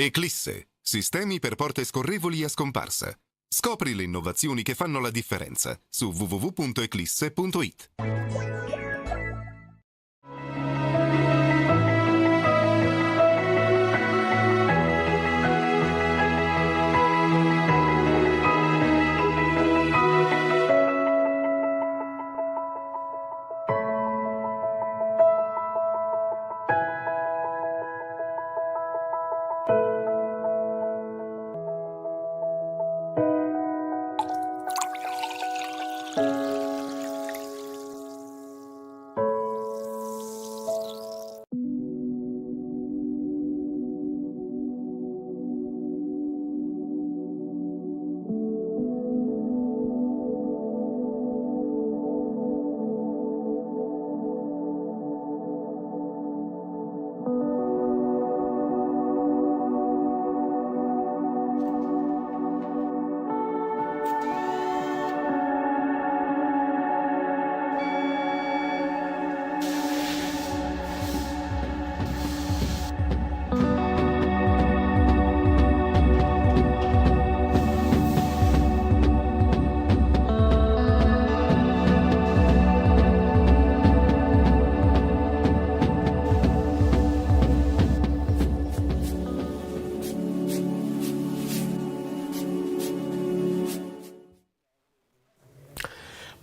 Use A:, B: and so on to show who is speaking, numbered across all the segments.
A: Eclisse, sistemi per porte scorrevoli a scomparsa. Scopri le innovazioni che fanno la differenza su www.eclisse.it.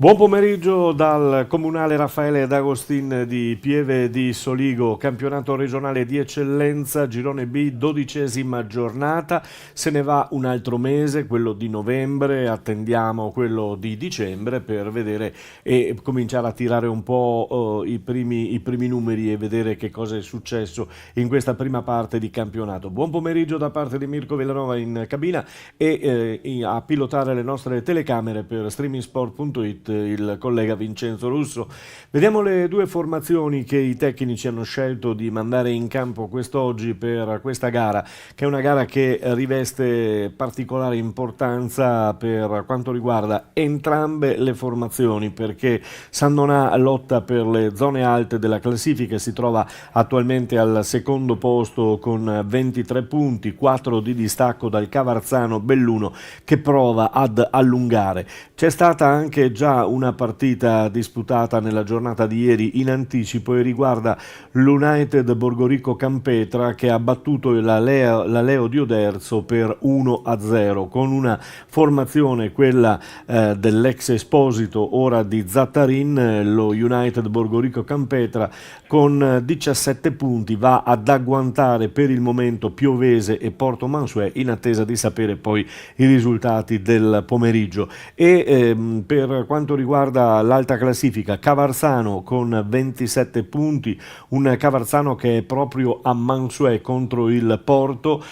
B: Buon pomeriggio dal Comunale Raffaele D'Agostin di Pieve di Soligo, campionato regionale di eccellenza, girone B, 12ª giornata. Se ne va un altro mese, quello di novembre, attendiamo quello di dicembre per vedere e cominciare a tirare un po' i primi numeri e vedere che cosa è successo in questa prima parte di campionato. Buon pomeriggio da parte di Mirko Villanova in cabina e a pilotare le nostre telecamere per streamingsport.it il collega Vincenzo Russo. Vediamo le due formazioni che i tecnici hanno scelto di mandare in campo quest'oggi per questa gara, che è una gara che riveste particolare importanza per quanto riguarda entrambe le formazioni, perché San Donà lotta per le zone alte della classifica, si trova attualmente al secondo posto con 23 punti, 4 di distacco dal Cavarzano Belluno che prova ad allungare. C'è stata anche già una partita disputata nella giornata di ieri in anticipo e riguarda l'United Borgorico Campetra che ha battuto la Leo di Oderzo per 1-0 con una formazione, quella dell'ex Esposito, ora di Zattarin. Lo United Borgorico Campetra con 17 punti va ad agguantare per il momento Piovese e Porto Mansuè in attesa di sapere poi i risultati del pomeriggio. E per quanto riguarda l'alta classifica, Cavarzano con 27 punti, un Cavarzano che è proprio a Mansuè contro il Porto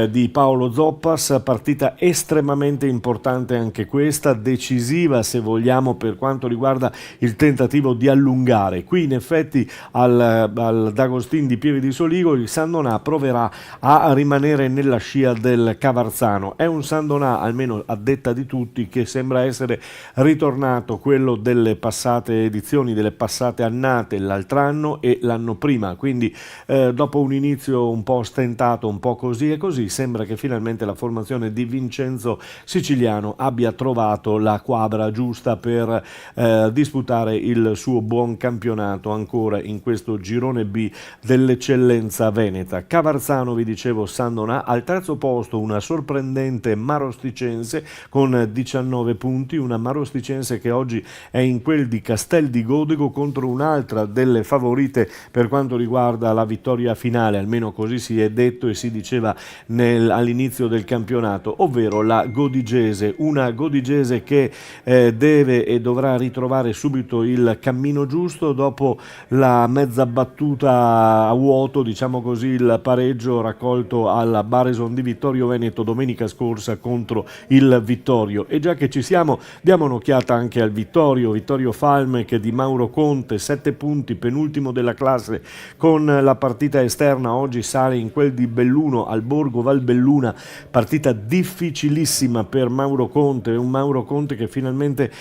B: di Paolo Zoppas, partita estremamente importante anche questa, decisiva se vogliamo per quanto riguarda il tentativo di allungare. Qui in effetti al D'Agostin di Pieve di Soligo il San Donà proverà a rimanere nella scia del Cavarzano. È un San Donà, almeno a detta di tutti, che sembra essere ritornato quello delle passate edizioni, delle passate annate, l'altro anno e l'anno prima, quindi dopo un inizio un po' stentato, un po' così e così, sembra che finalmente la formazione di Vincenzo Siciliano abbia trovato la quadra giusta per disputare il suo buon campionato ancora in questo girone B dell'eccellenza veneta. Cavarzano, vi dicevo, San Donà, al terzo posto una sorprendente Marosticense con 19 punti, una Marosticense che oggi è in quel di Castel di Godego contro un'altra delle favorite per quanto riguarda la vittoria finale, almeno così si è detto e si diceva all'inizio del campionato, ovvero la Godigese, una Godigese che deve e dovrà ritrovare subito il cammino giusto dopo la mezza battuta a vuoto, diciamo così, il pareggio raccolto alla Bareson di Vittorio Veneto domenica scorsa contro il Vittorio. E già che ci siamo, diamo un'occhiata anche anche al Vittorio Falmec di Mauro Conte, 7 punti, penultimo della classe con la partita esterna, oggi sale in quel di Belluno al Borgo Valbelluna, partita difficilissima per Mauro Conte, un Mauro Conte che finalmente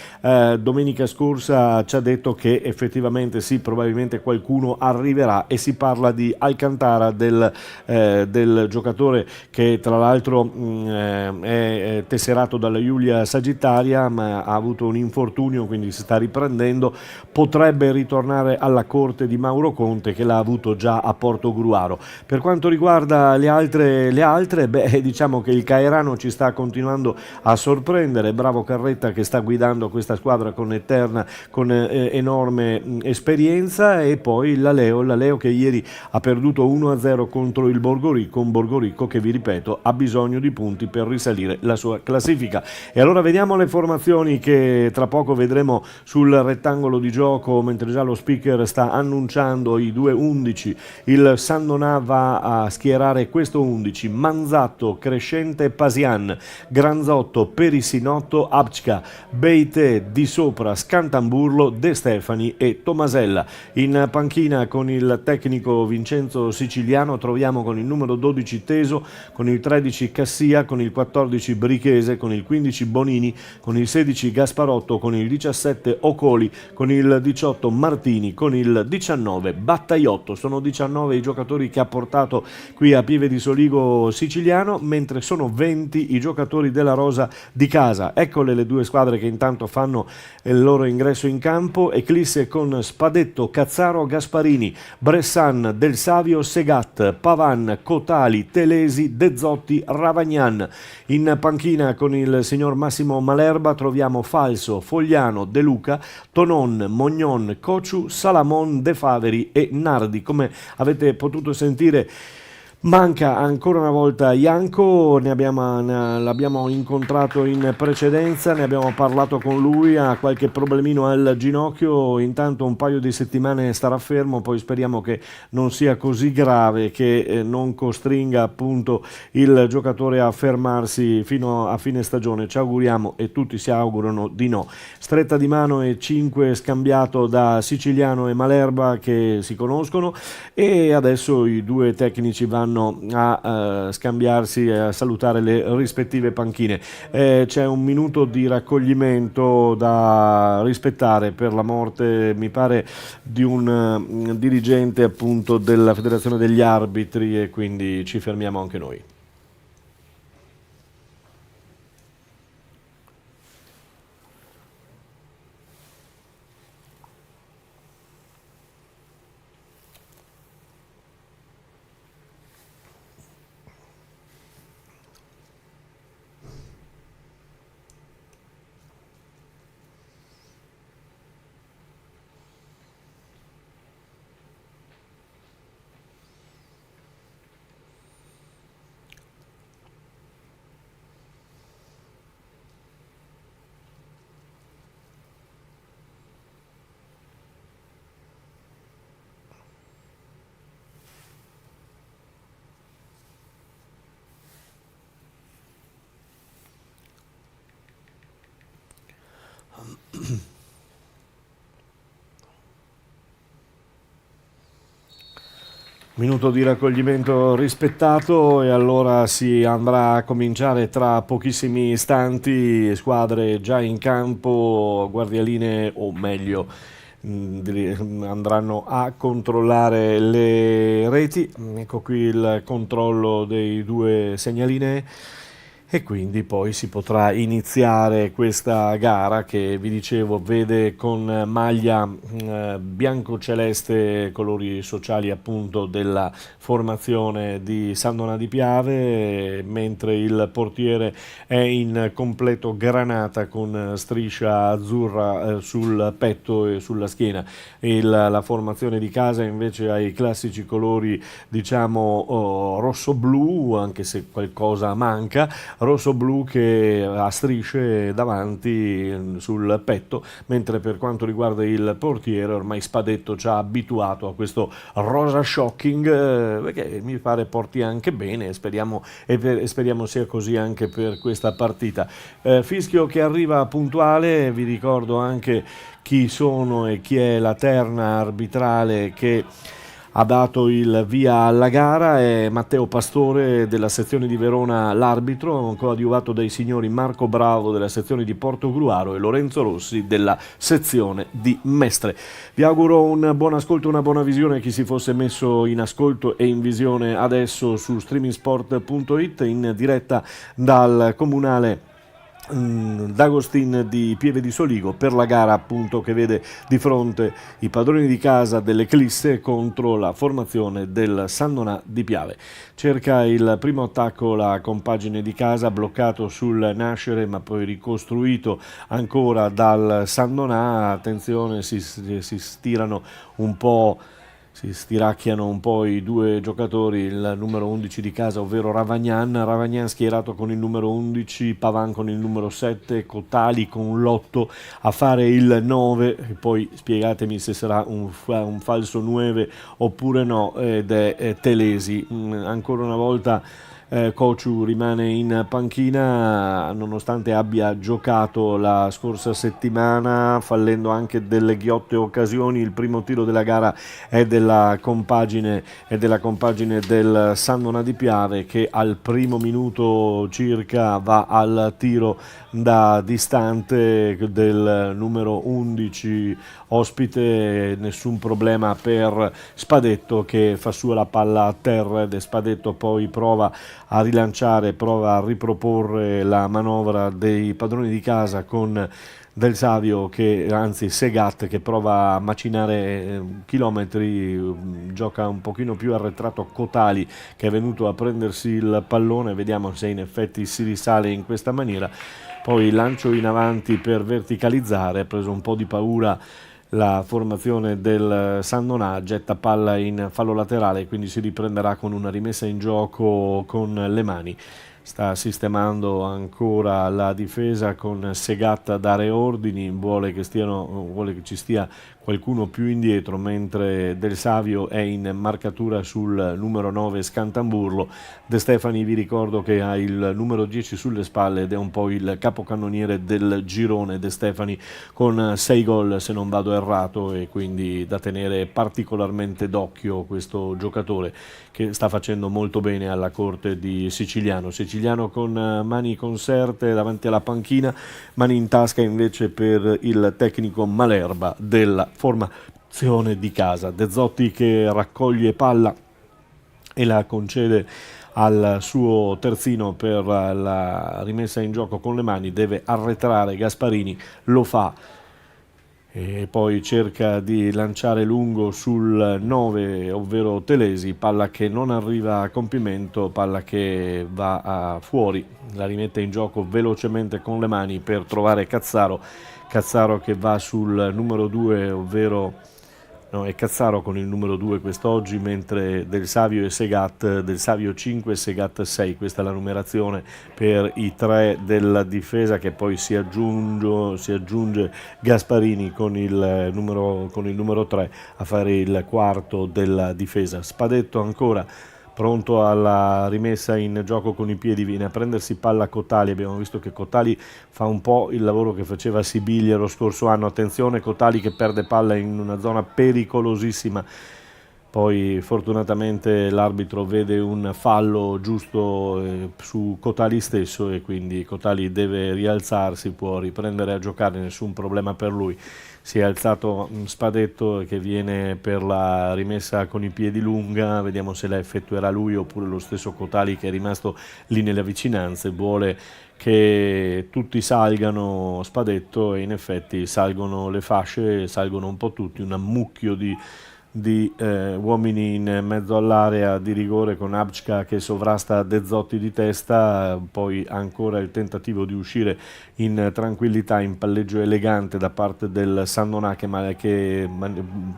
B: domenica scorsa ci ha detto che effettivamente sì, probabilmente qualcuno arriverà, e si parla di Alcantara, del giocatore che tra l'altro è tesserato dalla Giulia Sagittaria, ma ha avuto un infortunio, quindi si sta riprendendo, potrebbe ritornare alla corte di Mauro Conte, che l'ha avuto già a Portogruaro. Per quanto riguarda le altre, diciamo che il Caerano ci sta continuando a sorprendere, bravo Carretta che sta guidando questa squadra con enorme esperienza, e poi la Leo che ieri ha perduto 1-0 contro il Borgoricco, un Borgoricco che, vi ripeto, ha bisogno di punti per risalire la sua classifica. E allora vediamo le formazioni che tra poco vedremo sul rettangolo di gioco, mentre già lo speaker sta annunciando i due 11. Il Sandonà va a schierare questo 11: Manzatto, Crescente, Pasian, Granzotto, Perisinotto, Abcca, Beite, Di Sopra, Scantamburlo, De Stefani e Tomasella. In panchina con il tecnico Vincenzo Siciliano troviamo con il numero 12 Teso, con il 13 Cassia, con il 14 Brichese, con il 15 Bonini, con il 16 Gasparotto, con il 17 Ocoli, con il 18 Martini, con il 19 Battaiotto. Sono 19 i giocatori che ha portato qui a Pieve di Soligo Siciliano, mentre sono 20 i giocatori della rosa di casa. Eccole le due squadre che intanto fanno il loro ingresso in campo: Eclisse con Spadetto, Cazzaro, Gasparini, Bressan, Del Savio, Segat, Pavan, Cotali, Telesi, De Zotti, Ravagnan. In panchina con il signor Massimo Malerba troviamo Falso, Fogliano, De Luca, Tonon, Mognon, Cociu, Salamon, De Faveri e Nardi. Come avete potuto sentire, manca ancora una volta Janko, l'abbiamo incontrato in precedenza, ne abbiamo parlato con lui, ha qualche problemino al ginocchio, intanto un paio di settimane starà fermo, poi speriamo che non sia così grave, che non costringa appunto il giocatore a fermarsi fino a fine stagione. Ci auguriamo, e tutti si augurano, di no. Stretta di mano e 5 scambiato da Siciliano e Malerba, che si conoscono, e adesso i due tecnici vanno a scambiarsi e a salutare le rispettive panchine. C'è un minuto di raccoglimento da rispettare per la morte, mi pare, di un dirigente appunto della Federazione degli Arbitri, e quindi ci fermiamo anche noi. Minuto di raccoglimento rispettato, e allora si andrà a cominciare tra pochissimi istanti. Squadre già in campo, guardialine, o meglio andranno a controllare le reti. Ecco qui il controllo dei due segnalinee, e quindi poi si potrà iniziare questa gara che, vi dicevo, vede con maglia bianco-celeste, colori sociali appunto della formazione di Sandonà di Piave, mentre il portiere è in completo granata con striscia azzurra sul petto e sulla schiena. La formazione di casa invece ha i classici colori, diciamo, rosso-blu, anche se qualcosa manca, rossoblu che ha strisce davanti sul petto, mentre per quanto riguarda il portiere ormai Spadetto ci ha abituato a questo rosa shocking, perché mi pare porti anche bene, speriamo sia così anche per questa partita. Fischio che arriva puntuale, vi ricordo anche chi sono e chi è la terna arbitrale che ha dato il via alla gara. È Matteo Pastore della sezione di Verona l'arbitro, coadiuvato dai signori Marco Bravo della sezione di Portogruaro e Lorenzo Rossi della sezione di Mestre. Vi auguro un buon ascolto, una buona visione a chi si fosse messo in ascolto e in visione adesso su streamingsport.it in diretta dal comunale D'Agostin di Pieve di Soligo per la gara appunto che vede di fronte i padroni di casa dell'Eclisse contro la formazione del San Donà di Piave. Cerca il primo attacco la compagine di casa, bloccato sul nascere ma poi ricostruito ancora dal San Donà. Attenzione, si stirano un po', si stiracchiano un po' i due giocatori, il numero 11 di casa, ovvero Ravagnan schierato con il numero 11, Pavan con il numero 7, Cotali con l'8 a fare il 9, e poi spiegatemi se sarà un falso 9 oppure no, ed è Telesi. Ancora una volta Cociu rimane in panchina nonostante abbia giocato la scorsa settimana, fallendo anche delle ghiotte occasioni. Il primo tiro della gara è della compagine del San Donà di Piave, che al primo minuto circa va al tiro da distante del numero 11 ospite. Nessun problema per Spadetto, che fa sua la palla a terra, ed è Spadetto poi prova a rilanciare, prova a riproporre la manovra dei padroni di casa con Del Savio, Segat, che prova a macinare chilometri. Gioca un pochino più arretrato Cotali, che è venuto a prendersi il pallone, vediamo se in effetti si risale in questa maniera. Poi lancio in avanti per verticalizzare, ha preso un po' di paura la formazione del San Donà, getta palla in fallo laterale, quindi si riprenderà con una rimessa in gioco con le mani. Sta sistemando ancora la difesa con Segat a dare ordini, vuole che ci stia qualcuno più indietro, mentre Del Savio è in marcatura sul numero 9 Scantamburlo. De Stefani, vi ricordo che ha il numero 10 sulle spalle ed è un po' il capocannoniere del girone. De Stefani con 6 gol se non vado errato, e quindi da tenere particolarmente d'occhio questo giocatore che sta facendo molto bene alla corte di Siciliano con mani conserte davanti alla panchina, mani in tasca invece per il tecnico Malerba della formazione di casa. De Zotti che raccoglie palla e la concede al suo terzino per la rimessa in gioco con le mani, deve arretrare Gasparini, lo fa e poi cerca di lanciare lungo sul 9, ovvero Telesi, palla che non arriva a compimento, palla che va fuori, la rimette in gioco velocemente con le mani per trovare Cazzaro che va sul numero 2, ovvero è Cazzaro con il numero 2 quest'oggi, mentre Del Savio e Segat, Del Savio 5 e Segat 6, questa è la numerazione per i tre della difesa, che poi si aggiunge Gasparini con il numero 3 a fare il quarto della difesa. Spadetto ancora pronto alla rimessa in gioco con i piedi, viene a prendersi palla Cotali. Abbiamo visto che Cotali fa un po' il lavoro che faceva Sibilia lo scorso anno. Attenzione, Cotali che perde palla in una zona pericolosissima. Poi fortunatamente l'arbitro vede un fallo giusto su Cotali stesso, e quindi Cotali deve rialzarsi, può riprendere a giocare, nessun problema per lui. Si è alzato Spadetto che viene per la rimessa con i piedi lunga, vediamo se la effettuerà lui oppure lo stesso Cotali, che è rimasto lì nelle vicinanze. Vuole che tutti salgano Spadetto, e in effetti salgono le fasce, salgono un po' tutti, un ammucchio di uomini in mezzo all'area di rigore, con Abčka che sovrasta De Zotti di testa. Poi ancora il tentativo di uscire in tranquillità, in palleggio elegante da parte del San Donà, che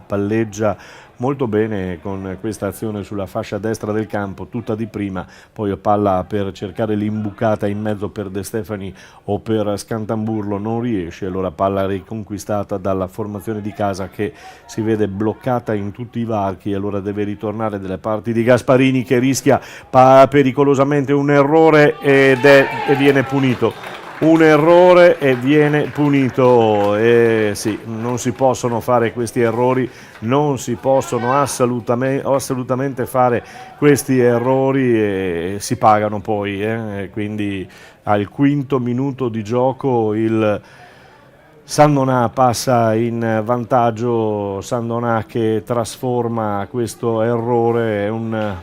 B: palleggia molto bene con questa azione sulla fascia destra del campo, tutta di prima, poi palla per cercare l'imbucata in mezzo per De Stefani o per Scantamburlo, non riesce, allora palla riconquistata dalla formazione di casa che si vede bloccata in tutti i varchi, allora deve ritornare dalle parti di Gasparini che rischia pericolosamente un errore e viene punito. Un errore e viene punito, e sì, non si possono fare questi errori, non si possono assolutamente fare questi errori e si pagano poi, quindi al quinto minuto di gioco il Sandonà passa in vantaggio, Sandonà che trasforma questo errore, è un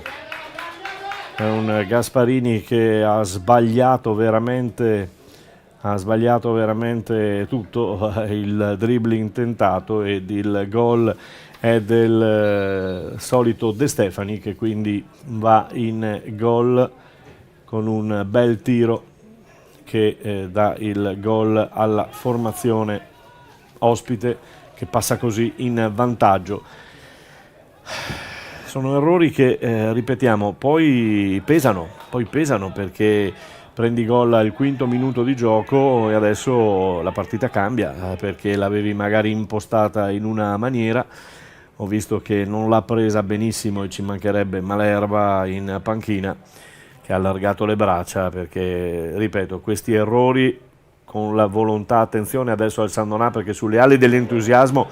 B: Gasparini che ha sbagliato veramente tutto, il dribbling tentato, ed il gol è del solito De Stefani che quindi va in gol con un bel tiro che dà il gol alla formazione ospite che passa così in vantaggio. Sono errori che, ripetiamo, poi pesano perché prendi gol al quinto minuto di gioco e adesso la partita cambia, perché l'avevi magari impostata in una maniera, ho visto che non l'ha presa benissimo e ci mancherebbe Malerba in panchina che ha allargato le braccia, perché ripeto, questi errori con la volontà, attenzione adesso al Sandonà, perché sulle ali dell'entusiasmo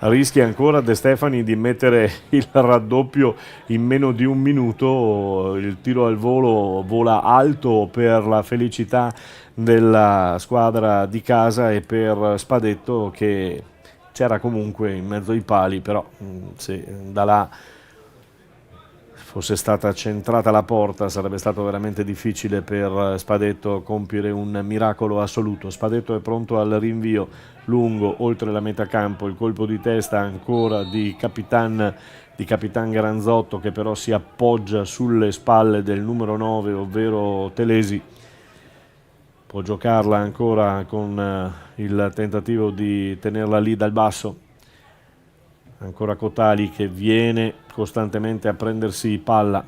B: rischia ancora De Stefani di mettere il raddoppio in meno di un minuto, il tiro al volo vola alto per la felicità della squadra di casa e per Spadetto che c'era comunque in mezzo ai pali, però se da là fosse stata centrata la porta sarebbe stato veramente difficile per Spadetto compiere un miracolo assoluto. Spadetto è pronto al rinvio lungo oltre la metà campo, il colpo di testa ancora di Capitan Granzotto che però si appoggia sulle spalle del numero 9, ovvero Telesi. Può giocarla ancora con il tentativo di tenerla lì dal basso. Ancora Cotali che viene costantemente a prendersi palla.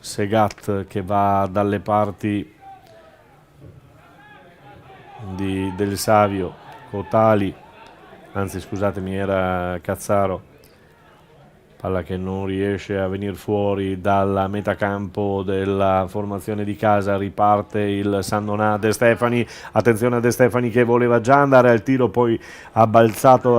B: Segat che va dalle parti del Savio. Cotali, anzi scusatemi, era Cazzaro. Palla che non riesce a venire fuori dalla metacampo della formazione di casa, riparte il Sandonà. De Stefani, attenzione a De Stefani che voleva già andare al tiro, poi ha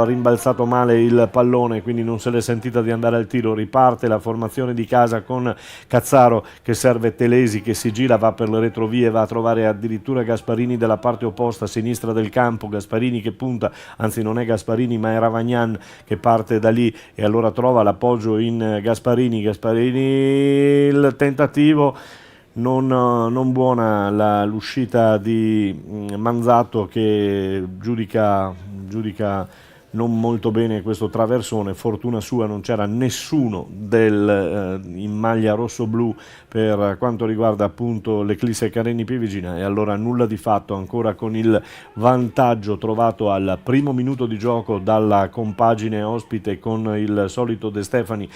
B: rimbalzato male il pallone, quindi non se l'è sentita di andare al tiro. Riparte la formazione di casa con Cazzaro che serve Telesi che si gira, va per le retrovie, va a trovare addirittura Gasparini dalla parte opposta, a sinistra del campo. Gasparini che punta, anzi non è Gasparini ma è Ravagnan che parte da lì e allora trova l'appoggio in Gasparini, il tentativo non buona, l'uscita di Manzatto che giudica non molto bene questo traversone. Fortuna sua non c'era nessuno in maglia rosso-blu per quanto riguarda appunto l'Eclisse Careni più vicina, e allora nulla di fatto ancora con il vantaggio trovato al primo minuto di gioco dalla compagine ospite con il solito De Stefani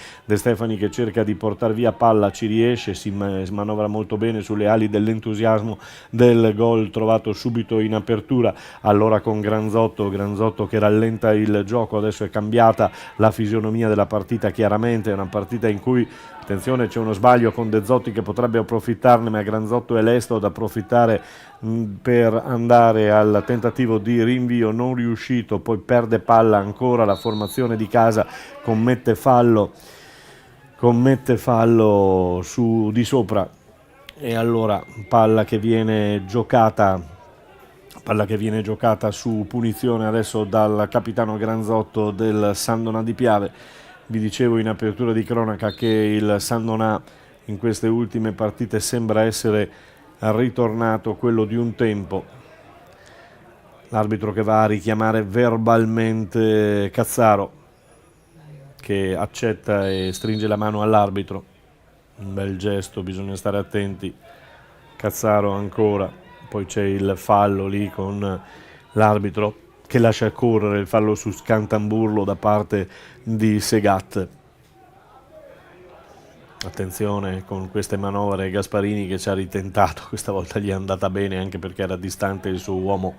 B: che cerca di portare via palla, ci riesce, si manovra molto bene sulle ali dell'entusiasmo del gol trovato subito in apertura, allora con Granzotto che rallenta il gioco. Adesso è cambiata la fisionomia della partita, chiaramente è una partita in cui, attenzione, c'è uno sbaglio con De Zotti che potrebbe approfittarne, ma Granzotto è lesto ad approfittare per andare al tentativo di rinvio non riuscito, poi perde palla ancora la formazione di casa, commette fallo su di sopra, e allora palla che viene giocata su punizione adesso dal capitano Granzotto del Sandonà di Piave. Vi dicevo in apertura di cronaca che il Sandonà in queste ultime partite sembra essere ritornato quello di un tempo. L'arbitro che va a richiamare verbalmente Cazzaro, che accetta e stringe la mano all'arbitro, un bel gesto, bisogna stare attenti. Cazzaro ancora, poi c'è il fallo lì con l'arbitro che lascia correre il fallo su Scantamburlo da parte di Segat. Attenzione con queste manovre, Gasparini che ci ha ritentato, questa volta gli è andata bene anche perché era distante il suo uomo.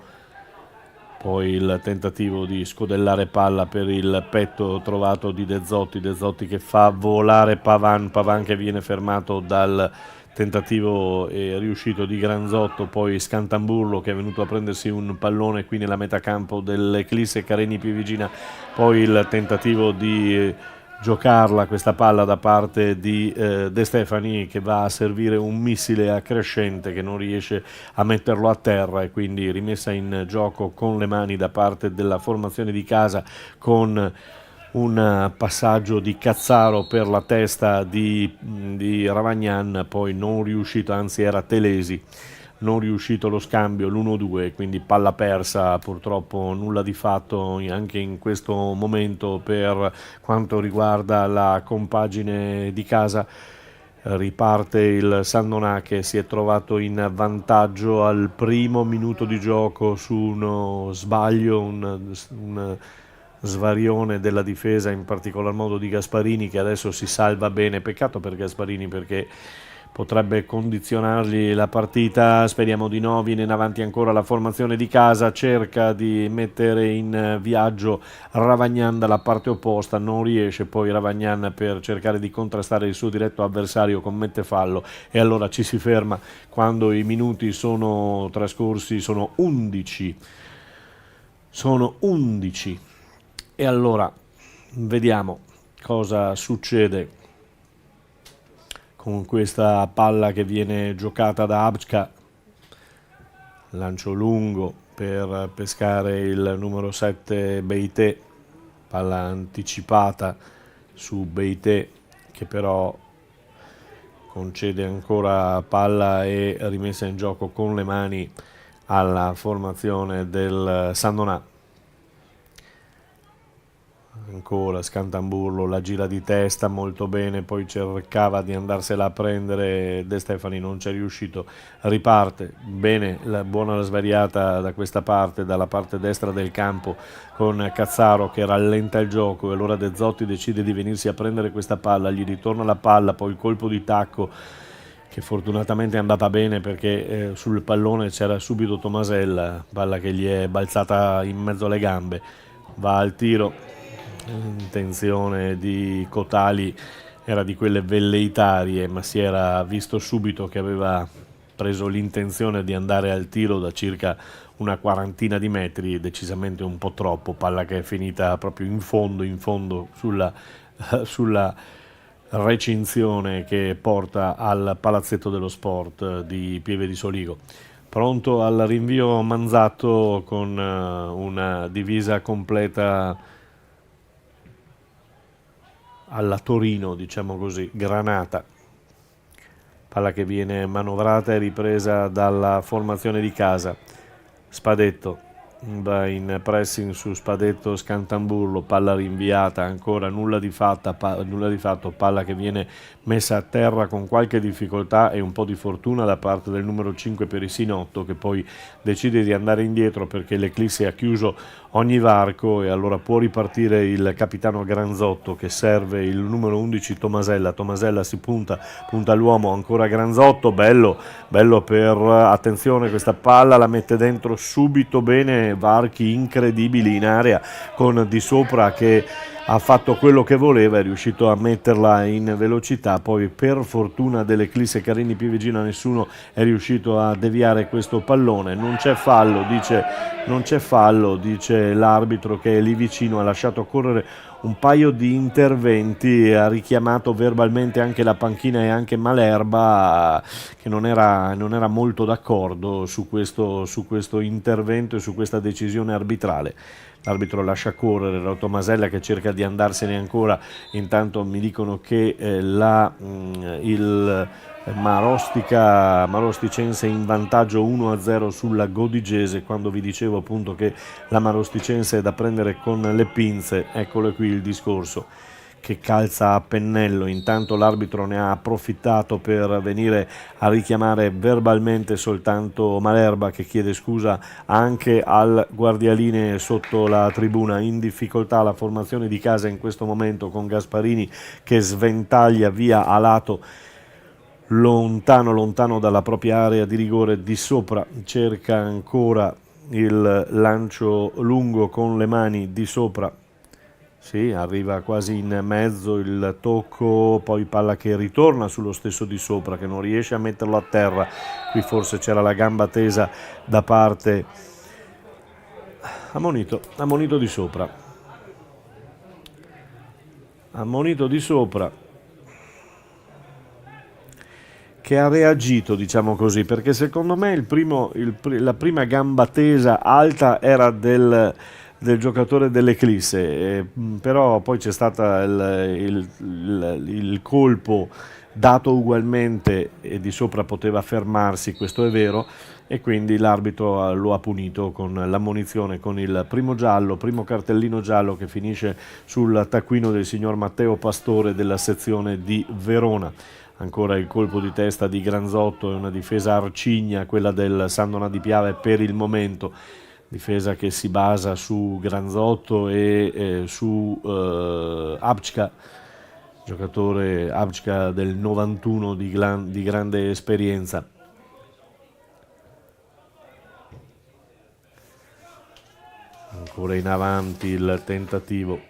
B: Poi il tentativo di scodellare palla per il petto trovato di De Zotti che fa volare Pavan che viene fermato dal tentativo riuscito di Granzotto, poi Scantamburlo che è venuto a prendersi un pallone qui nella metacampo dell'Eclisse Careni più vicina, poi il tentativo di giocarla questa palla da parte di De Stefani che va a servire un missile a Crescente che non riesce a metterlo a terra e quindi rimessa in gioco con le mani da parte della formazione di casa con un passaggio di Cazzaro per la testa di Ravagnan, poi non riuscito, anzi era Telesi, non riuscito lo scambio, l'1-2, quindi palla persa, purtroppo nulla di fatto anche in questo momento per quanto riguarda la compagine di casa. Riparte il Sandonà che si è trovato in vantaggio al primo minuto di gioco su uno sbaglio, un svarione della difesa, in particolar modo di Gasparini, che adesso si salva bene. Peccato per Gasparini perché potrebbe condizionargli la partita, speriamo di no. Viene in avanti ancora la formazione di casa, cerca di mettere in viaggio Ravagnan dalla parte opposta, non riesce, poi Ravagnan per cercare di contrastare il suo diretto avversario commette fallo e allora ci si ferma quando i minuti sono trascorsi, sono 11 e allora vediamo cosa succede con questa palla che viene giocata da Abčka, lancio lungo per pescare il numero 7 Beité, palla anticipata su Beité che però concede ancora palla e rimessa in gioco con le mani alla formazione del Sandonà. Ancora Scantamburlo la gira di testa molto bene, poi cercava di andarsela a prendere De Stefani, non c'è riuscito, riparte bene, buona la svariata da questa parte, dalla parte destra del campo con Cazzaro che rallenta il gioco e allora De Zotti decide di venirsi a prendere questa palla, gli ritorna la palla, poi il colpo di tacco che fortunatamente è andata bene perché sul pallone c'era subito Tomasella, palla che gli è balzata in mezzo alle gambe, va al tiro. L'intenzione di Cotali era di quelle velleitarie, ma si era visto subito che aveva preso l'intenzione di andare al tiro da circa una quarantina di metri, decisamente un po' troppo, palla che è finita proprio in fondo sulla recinzione che porta al Palazzetto dello Sport di Pieve di Soligo. Pronto al rinvio Manzatto con una divisa completa alla Torino, diciamo così, Granata, palla che viene manovrata e ripresa dalla formazione di casa. Spadetto va in pressing su Spadetto, Scantamburlo, palla rinviata, ancora nulla di fatto, palla che viene messa a terra con qualche difficoltà e un po' di fortuna da parte del numero 5 Perisinotto che poi decide di andare indietro perché l'Eclisse ha chiuso ogni varco e allora può ripartire il capitano Granzotto che serve il numero 11 Tomasella si punta l'uomo, ancora Granzotto, bello per, attenzione, questa palla la mette dentro subito bene, varchi incredibili in area con di sopra che ha fatto quello che voleva, è riuscito a metterla in velocità, poi per fortuna dell'Eclisse Carini più vicino a nessuno è riuscito a deviare questo pallone, non c'è fallo, dice l'arbitro che è lì vicino, ha lasciato correre un paio di interventi, ha richiamato verbalmente anche la panchina e anche Malerba che non era molto d'accordo su questo intervento e su questa decisione arbitrale. L'arbitro lascia correre, era Tomasella che cerca di andarsene ancora, intanto mi dicono che il Marosticense in vantaggio 1-0 sulla Godigese, quando vi dicevo appunto che la Marosticense è da prendere con le pinze, eccolo qui il discorso. che calza a pennello. Intanto l'arbitro ne ha approfittato per venire a richiamare verbalmente soltanto Malerba, che chiede scusa anche al guardialine sotto la tribuna. In difficoltà la formazione di casa in questo momento, con Gasparini che sventaglia via a lato, lontano dalla propria area di rigore. Di sopra cerca ancora il lancio lungo con le mani. Di sopra, sì, arriva quasi in mezzo, il tocco, poi palla che ritorna sullo stesso Di sopra, che non riesce a metterlo a terra. Qui forse c'era la gamba tesa da parte, ammonito Di sopra, ammonito Di sopra, che ha reagito, diciamo così, perché secondo me la prima gamba tesa alta era del giocatore dell'Eclisse, però poi c'è stato il colpo dato ugualmente e Di sopra poteva fermarsi, questo è vero, e quindi l'arbitro lo ha punito con l'ammonizione, con il primo cartellino giallo che finisce sul taccuino del signor Matteo Pastore della sezione di Verona. Ancora il colpo di testa di Granzotto, è una difesa arcigna quella del Sandona di Piave per il momento, difesa che si basa su Granzotto e su Abčka, giocatore Abčka del 91 di grande esperienza. Ancora in avanti il tentativo.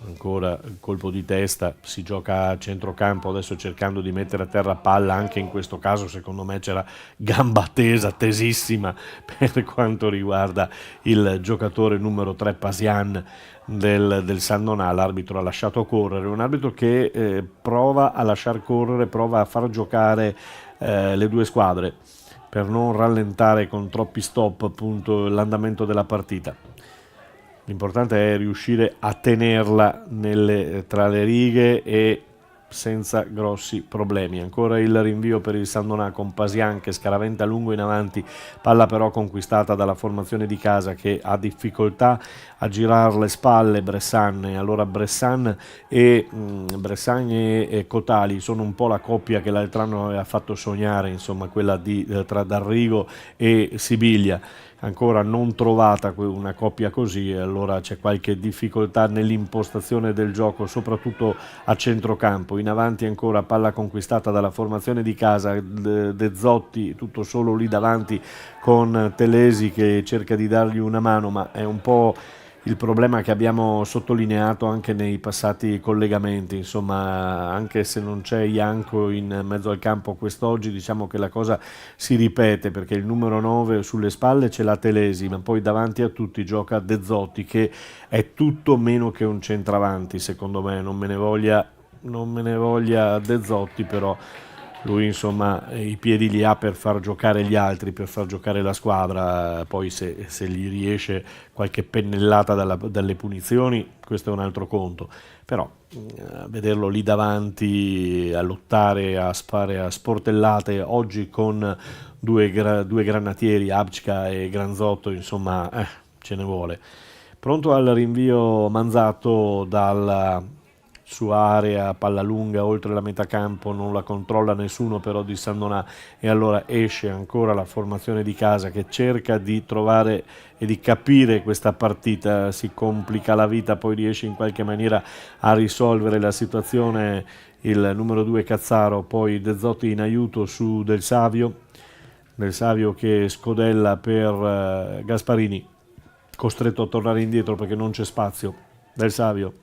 B: Ancora il colpo di testa, si gioca a centrocampo, adesso cercando di mettere a terra palla. Anche in questo caso secondo me c'era gamba tesa, tesissima, per quanto riguarda il giocatore numero 3 Pasian del Sandonà. L'arbitro ha lasciato correre, un arbitro che prova a lasciar correre, prova a far giocare le due squadre per non rallentare con troppi stop appunto l'andamento della partita. L'importante è riuscire a tenerla tra le righe e senza grossi problemi. Ancora il rinvio per il Sandonà con Pasian che scaraventa lungo in avanti, palla però conquistata dalla formazione di casa che ha difficoltà a girare le spalle Bressan, e allora Bressan e Cotali sono un po' la coppia che l'altro anno aveva fatto sognare, insomma, quella tra D'Arrigo e Sibiglia. Ancora non trovata una coppia così, e allora c'è qualche difficoltà nell'impostazione del gioco, soprattutto a centrocampo. In avanti ancora palla conquistata dalla formazione di casa, De Zotti tutto solo lì davanti con Telesi che cerca di dargli una mano, ma è un po' il problema che abbiamo sottolineato anche nei passati collegamenti. Insomma, anche se non c'è Janko in mezzo al campo quest'oggi, diciamo che la cosa si ripete, perché il numero 9 sulle spalle ce l'ha Telesi, ma poi davanti a tutti gioca De Zotti, che è tutto meno che un centravanti, secondo me. Non me ne voglia De Zotti, però lui insomma i piedi li ha per far giocare gli altri, per far giocare la squadra. Poi se gli riesce qualche pennellata dalle punizioni, questo è un altro conto, però vederlo lì davanti a lottare, a spare a sportellate oggi con due granatieri, Abčka e Granzotto, insomma ce ne vuole. Pronto al rinvio Manzatto dalla sua area, palla lunga oltre la metà campo, non la controlla nessuno però di Sandonà, e allora esce ancora la formazione di casa che cerca di trovare e di capire questa partita. Si complica la vita, poi riesce in qualche maniera a risolvere la situazione il numero 2 Cazzaro, poi De Zotti in aiuto su Del Savio che scodella per Gasparini, costretto a tornare indietro perché non c'è spazio. Del Savio,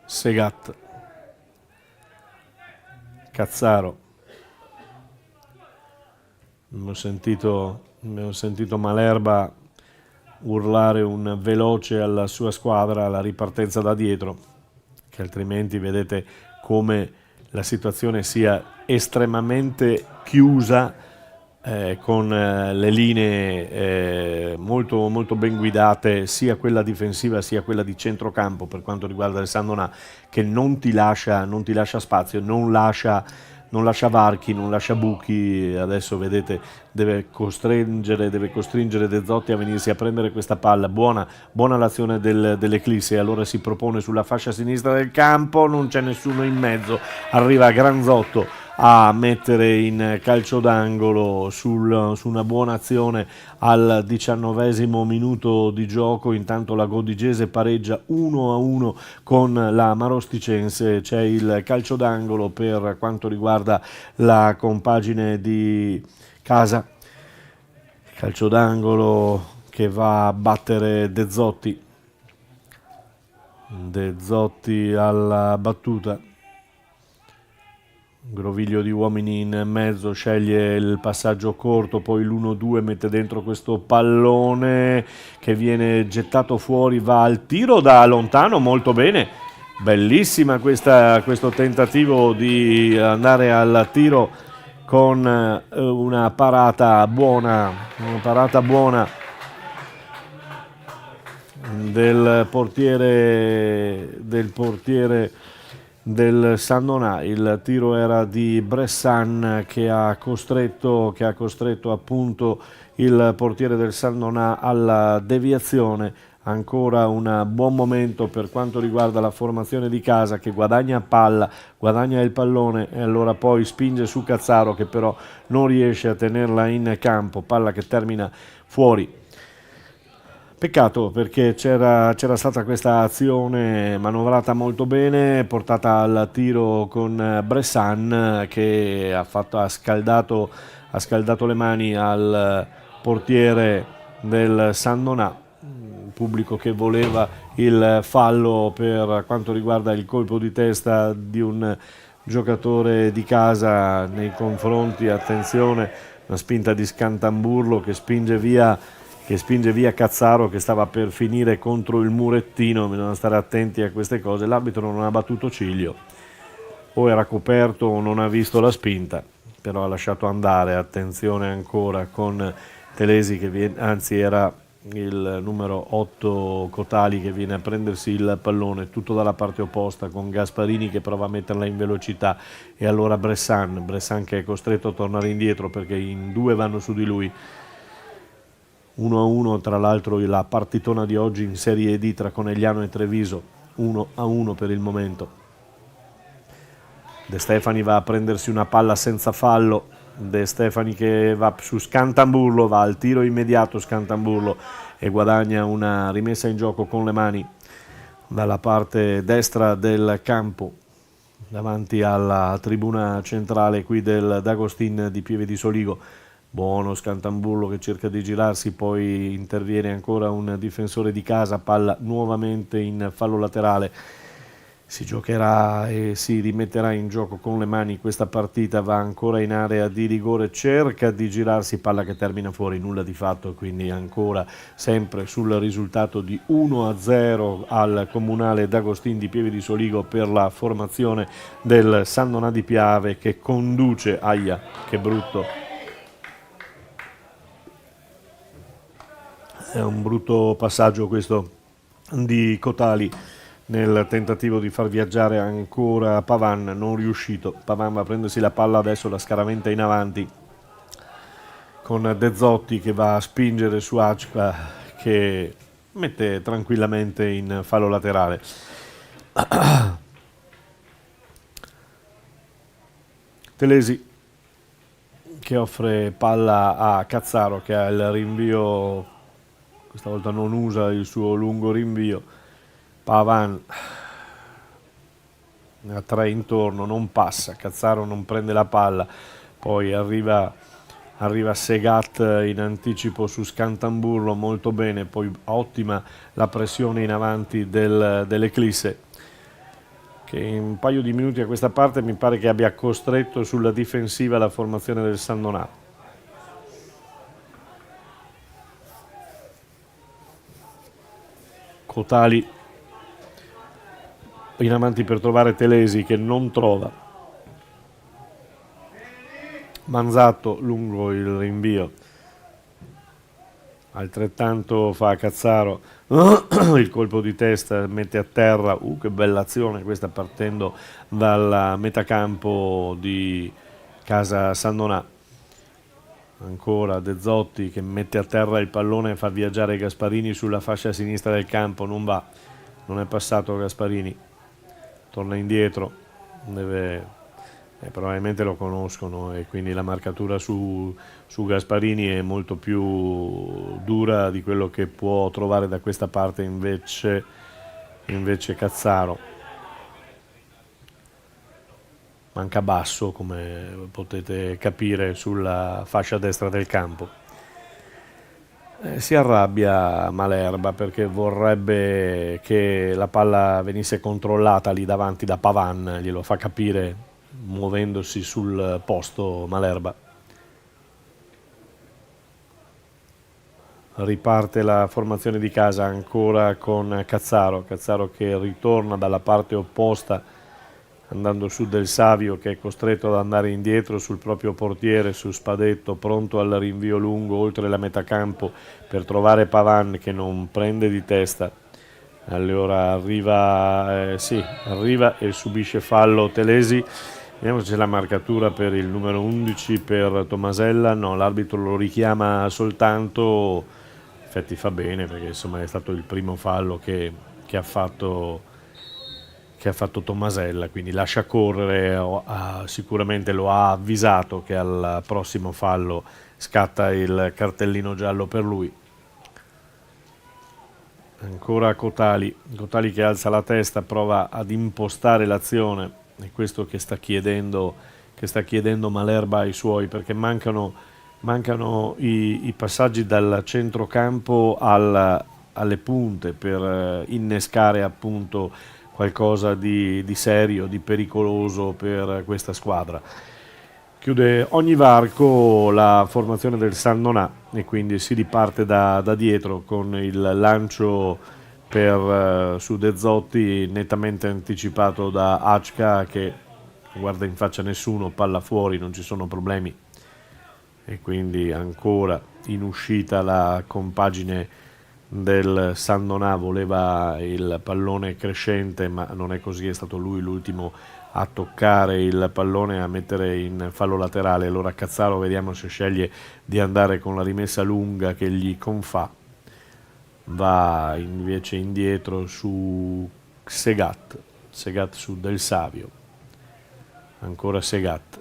B: Segat, Cazzaro. Abbiamo sentito Malerba urlare un veloce alla sua squadra alla ripartenza da dietro, che altrimenti vedete come la situazione sia estremamente chiusa, con le linee molto, molto ben guidate, sia quella difensiva sia quella di centrocampo per quanto riguarda il Sandonà, che non ti lascia spazio, non lascia non lascia varchi, non lascia buchi. Adesso vedete deve costringere De Zotti a venirsi a prendere questa palla. Buona l'azione dell'Eclisse, allora si propone sulla fascia sinistra del campo, non c'è nessuno in mezzo, arriva Granzotto a mettere in calcio d'angolo su una buona azione al 19° minuto di gioco. Intanto la Godigese pareggia 1-1 con la Marosticense. C'è il calcio d'angolo per quanto riguarda la compagine di Casa, calcio d'angolo che va a battere De Zotti alla battuta. Groviglio di uomini in mezzo, sceglie il passaggio corto, poi l'1-2 mette dentro questo pallone che viene gettato fuori, va al tiro da lontano, molto bene, bellissima questo tentativo di andare al tiro con una parata buona del portiere del San Donà. Il tiro era di Bressan che ha costretto appunto il portiere del San Donà alla deviazione. Ancora un buon momento per quanto riguarda la formazione di Casa, che guadagna palla, guadagna il pallone e allora poi spinge su Cazzaro, che però non riesce a tenerla in campo, palla che termina fuori. Peccato, perché c'era stata questa azione manovrata molto bene, portata al tiro con Bressan, che ha scaldato le mani al portiere del San Donà. Pubblico che voleva il fallo per quanto riguarda il colpo di testa di un giocatore di Casa nei confronti, attenzione, una spinta di Scantamburlo che spinge via Cazzaro, che stava per finire contro il murettino. Bisogna stare attenti a queste cose. L'arbitro non ha battuto ciglio, o era coperto o non ha visto la spinta, però ha lasciato andare. Attenzione ancora con Telesi era il numero 8 Cotali che viene a prendersi il pallone, tutto dalla parte opposta, con Gasparini che prova a metterla in velocità, e allora Bressan che è costretto a tornare indietro perché in due vanno su di lui. 1-1, tra l'altro la partitona di oggi in Serie D tra Conegliano e Treviso, 1-1 per il momento. De Stefani va a prendersi una palla senza fallo, De Stefani che va su Scantamburlo, va al tiro immediato Scantamburlo e guadagna una rimessa in gioco con le mani dalla parte destra del campo, davanti alla tribuna centrale qui del D'Agostin di Pieve di Soligo. Buono Scantamburlo che cerca di girarsi, poi interviene ancora un difensore di Casa, palla nuovamente in fallo laterale. Si giocherà e si rimetterà in gioco con le mani questa partita, va ancora in area di rigore, cerca di girarsi, palla che termina fuori, nulla di fatto, quindi ancora sempre sul risultato di 1-0 al Comunale D'Agostin di Pieve di Soligo per la formazione del San Donà di Piave, che conduce, aia che brutto, è un brutto passaggio questo di Cotali nel tentativo di far viaggiare ancora Pavan, non riuscito. Pavan va a prendersi la palla, adesso la scaraventa in avanti con De Zotti che va a spingere su Acqua, che mette tranquillamente in fallo laterale. Telesi che offre palla a Cazzaro, che ha il rinvio, questa volta non usa il suo lungo rinvio. Pavan a 3 intorno, non passa, Cazzaro non prende la palla, poi arriva Segat in anticipo su Scantamburlo, molto bene, poi ottima la pressione in avanti dell'Eclisse, che in un paio di minuti a questa parte mi pare che abbia costretto sulla difensiva la formazione del San Donà. Cotali in avanti per trovare Telesi, che non trova. Manzatto lungo il rinvio, altrettanto fa Cazzaro, il colpo di testa mette a terra, che bella azione questa partendo dal metacampo di Casa San Donà. Ancora De Zotti che mette a terra il pallone e fa viaggiare Gasparini sulla fascia sinistra del campo, non va, non è passato Gasparini, torna indietro, probabilmente lo conoscono e quindi la marcatura su Gasparini è molto più dura di quello che può trovare da questa parte invece Cazzaro. Manca basso, come potete capire, sulla fascia destra del campo. Si arrabbia Malerba perché vorrebbe che la palla venisse controllata lì davanti da Pavan, glielo fa capire muovendosi sul posto Malerba. Riparte la formazione di casa ancora con Cazzaro che ritorna dalla parte opposta andando su Del Savio che è costretto ad andare indietro sul proprio portiere, su Spadetto, pronto al rinvio lungo oltre la metà campo per trovare Pavan che non prende di testa. Allora arriva e subisce fallo Telesi. Vediamo se c'è la marcatura per il numero 11 per Tomasella. No, l'arbitro lo richiama soltanto. In effetti fa bene perché insomma è stato il primo fallo che ha fatto Tomasella, quindi lascia correre, sicuramente lo ha avvisato che al prossimo fallo scatta il cartellino giallo per lui. Ancora Cotali che alza la testa, prova ad impostare l'azione, è questo che sta chiedendo Malerba ai suoi, perché mancano i passaggi dal centrocampo alle punte per innescare appunto qualcosa di serio, di pericoloso per questa squadra. Chiude ogni varco la formazione del San Donà e quindi si riparte da dietro con il lancio su De Zotti nettamente anticipato da Acca che guarda in faccia nessuno, palla fuori, non ci sono problemi e quindi ancora in uscita la compagine del San Donà, voleva il pallone crescente ma non è così, è stato lui l'ultimo a toccare il pallone, a mettere in fallo laterale. Allora Cazzaro vediamo se sceglie di andare con la rimessa lunga che gli confà, va invece indietro su Segat su Del Savio, ancora Segat,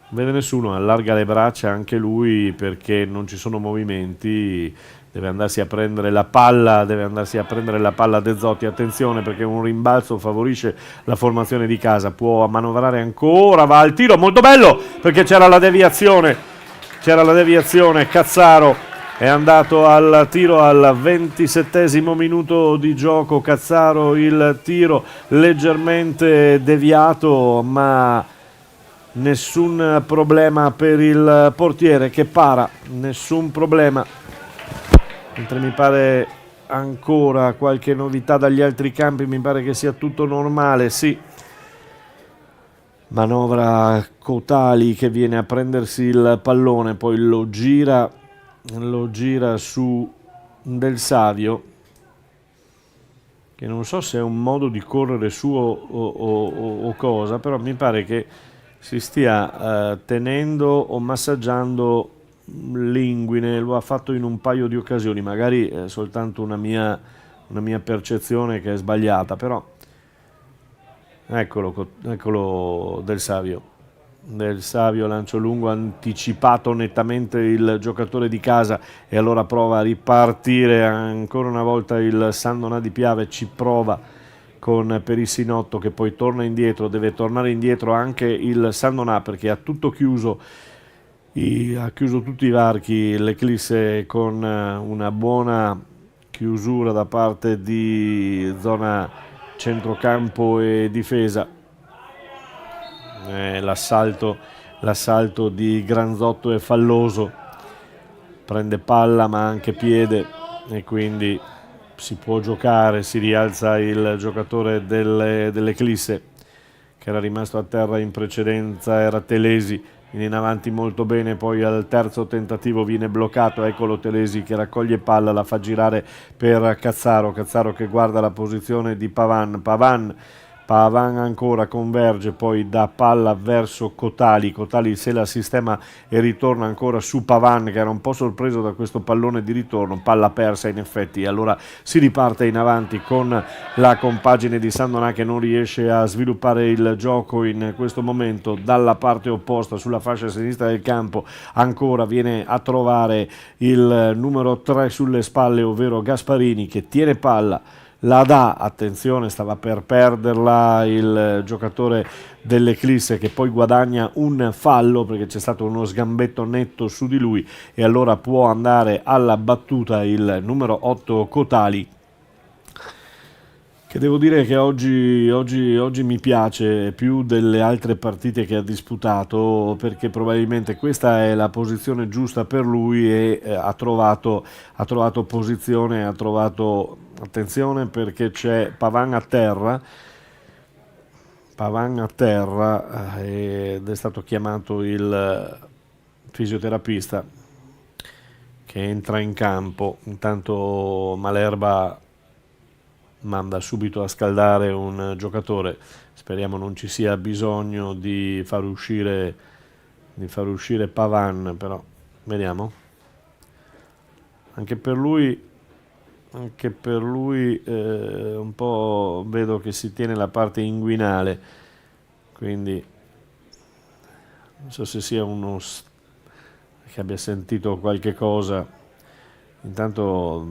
B: non vede nessuno, allarga le braccia anche lui perché non ci sono movimenti, deve andarsi a prendere la palla De Zotti, attenzione perché un rimbalzo favorisce la formazione di casa, può manovrare ancora, va al tiro, molto bello perché c'era la deviazione, Cazzaro è andato al tiro al 27esimo minuto di gioco, Cazzaro il tiro leggermente deviato ma nessun problema per il portiere che para, nessun problema. Mentre mi pare ancora qualche novità dagli altri campi, mi pare che sia tutto normale, sì. Manovra Cotali che viene a prendersi il pallone, poi lo gira su Del Savio, che non so se è un modo di correre su o cosa, però mi pare che si stia tenendo o massaggiando l'inguine, lo ha fatto in un paio di occasioni, magari è soltanto una mia percezione che è sbagliata, però eccolo Del Savio, lancio lungo, anticipato nettamente il giocatore di casa e allora prova a ripartire ancora una volta il San Donà di Piave, ci prova con Perissinotto che poi torna indietro, deve tornare indietro anche il San Donà perché ha tutto chiuso, ha chiuso tutti i varchi, l'Eclisse con una buona chiusura da parte di zona centrocampo e difesa. L'assalto di Granzotto è falloso, prende palla ma anche piede e quindi si può giocare, si rialza il giocatore dell'Eclisse che era rimasto a terra in precedenza, era Telesi, in avanti molto bene, poi al terzo tentativo viene bloccato, eccolo Telesi che raccoglie palla, la fa girare per Cazzaro che guarda la posizione di Pavan ancora converge, poi dà palla verso Cotali se la sistema e ritorna ancora su Pavan, che era un po' sorpreso da questo pallone di ritorno, palla persa in effetti, e allora si riparte in avanti con la compagine di Sandonà che non riesce a sviluppare il gioco in questo momento. Dalla parte opposta sulla fascia sinistra del campo ancora viene a trovare il numero 3 sulle spalle, ovvero Gasparini, che tiene palla, la dà, attenzione, stava per perderla il giocatore dell'Eclisse, che poi guadagna un fallo perché c'è stato uno sgambetto netto su di lui, e allora può andare alla battuta il numero 8 Cotali, che devo dire che oggi mi piace più delle altre partite che ha disputato, perché probabilmente questa è la posizione giusta per lui, e ha trovato posizione, ha trovato, attenzione perché c'è Pavan a terra ed è stato chiamato il fisioterapista che entra in campo. Intanto Malerba manda subito a scaldare un giocatore, speriamo non ci sia bisogno di far uscire Pavan, però vediamo. Anche per lui un po' vedo che si tiene la parte inguinale, quindi non so se sia che abbia sentito qualche cosa. Intanto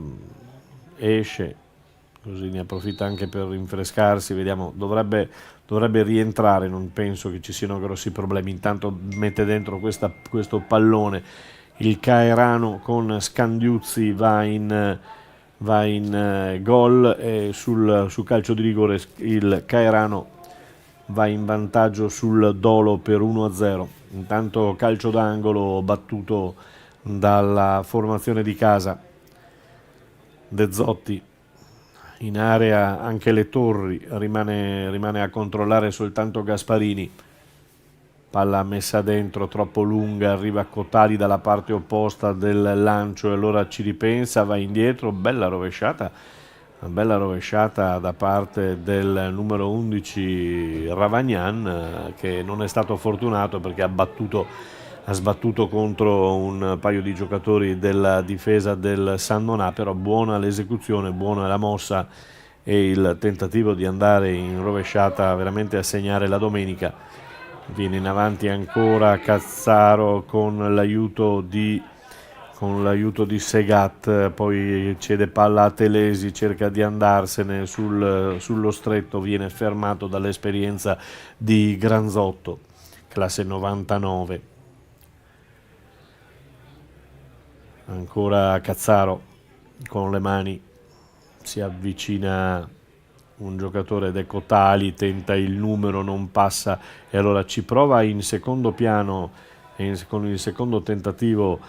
B: esce, così ne approfitta anche per rinfrescarsi, vediamo, dovrebbe rientrare, non penso che ci siano grossi problemi. Intanto mette dentro questo pallone il Caerano con Scandiuzzi, va in gol, e sul calcio di rigore il Caerano va in vantaggio sul Dolo per 1-0. Intanto calcio d'angolo battuto dalla formazione di casa, De Zotti in area, anche Le Torri, rimane a controllare soltanto Gasparini, palla messa dentro, troppo lunga, arriva Cotali dalla parte opposta del lancio e allora ci ripensa, va indietro, una bella rovesciata da parte del numero 11 Ravagnan, che non è stato fortunato perché ha sbattuto contro un paio di giocatori della difesa del Sandonà, però buona l'esecuzione, buona la mossa e il tentativo di andare in rovesciata veramente a segnare la domenica. Viene in avanti ancora Cazzaro con l'aiuto di Segat, poi cede palla a Telesi, cerca di andarsene sullo stretto, viene fermato dall'esperienza di Granzotto, classe 99. Ancora Cazzaro con le mani, si avvicina un giocatore ed è Cotali, tenta il numero, non passa, e allora ci prova in secondo piano, e con il secondo tentativo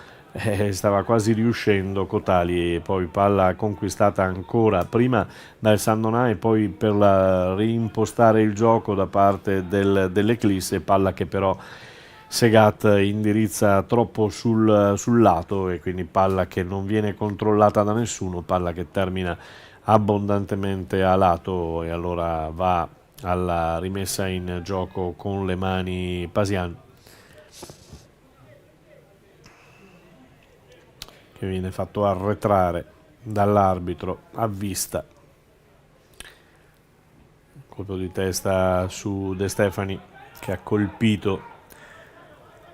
B: stava quasi riuscendo Cotali, e poi palla conquistata ancora prima dal Sandonà e poi per reimpostare il gioco da parte dell'Eclisse, palla che però Segat indirizza troppo sul lato, e quindi palla che non viene controllata da nessuno, palla che termina abbondantemente a lato, e allora va alla rimessa in gioco con le mani Pasian, che viene fatto arretrare dall'arbitro a vista. Colpo di testa su De Stefani, che ha colpito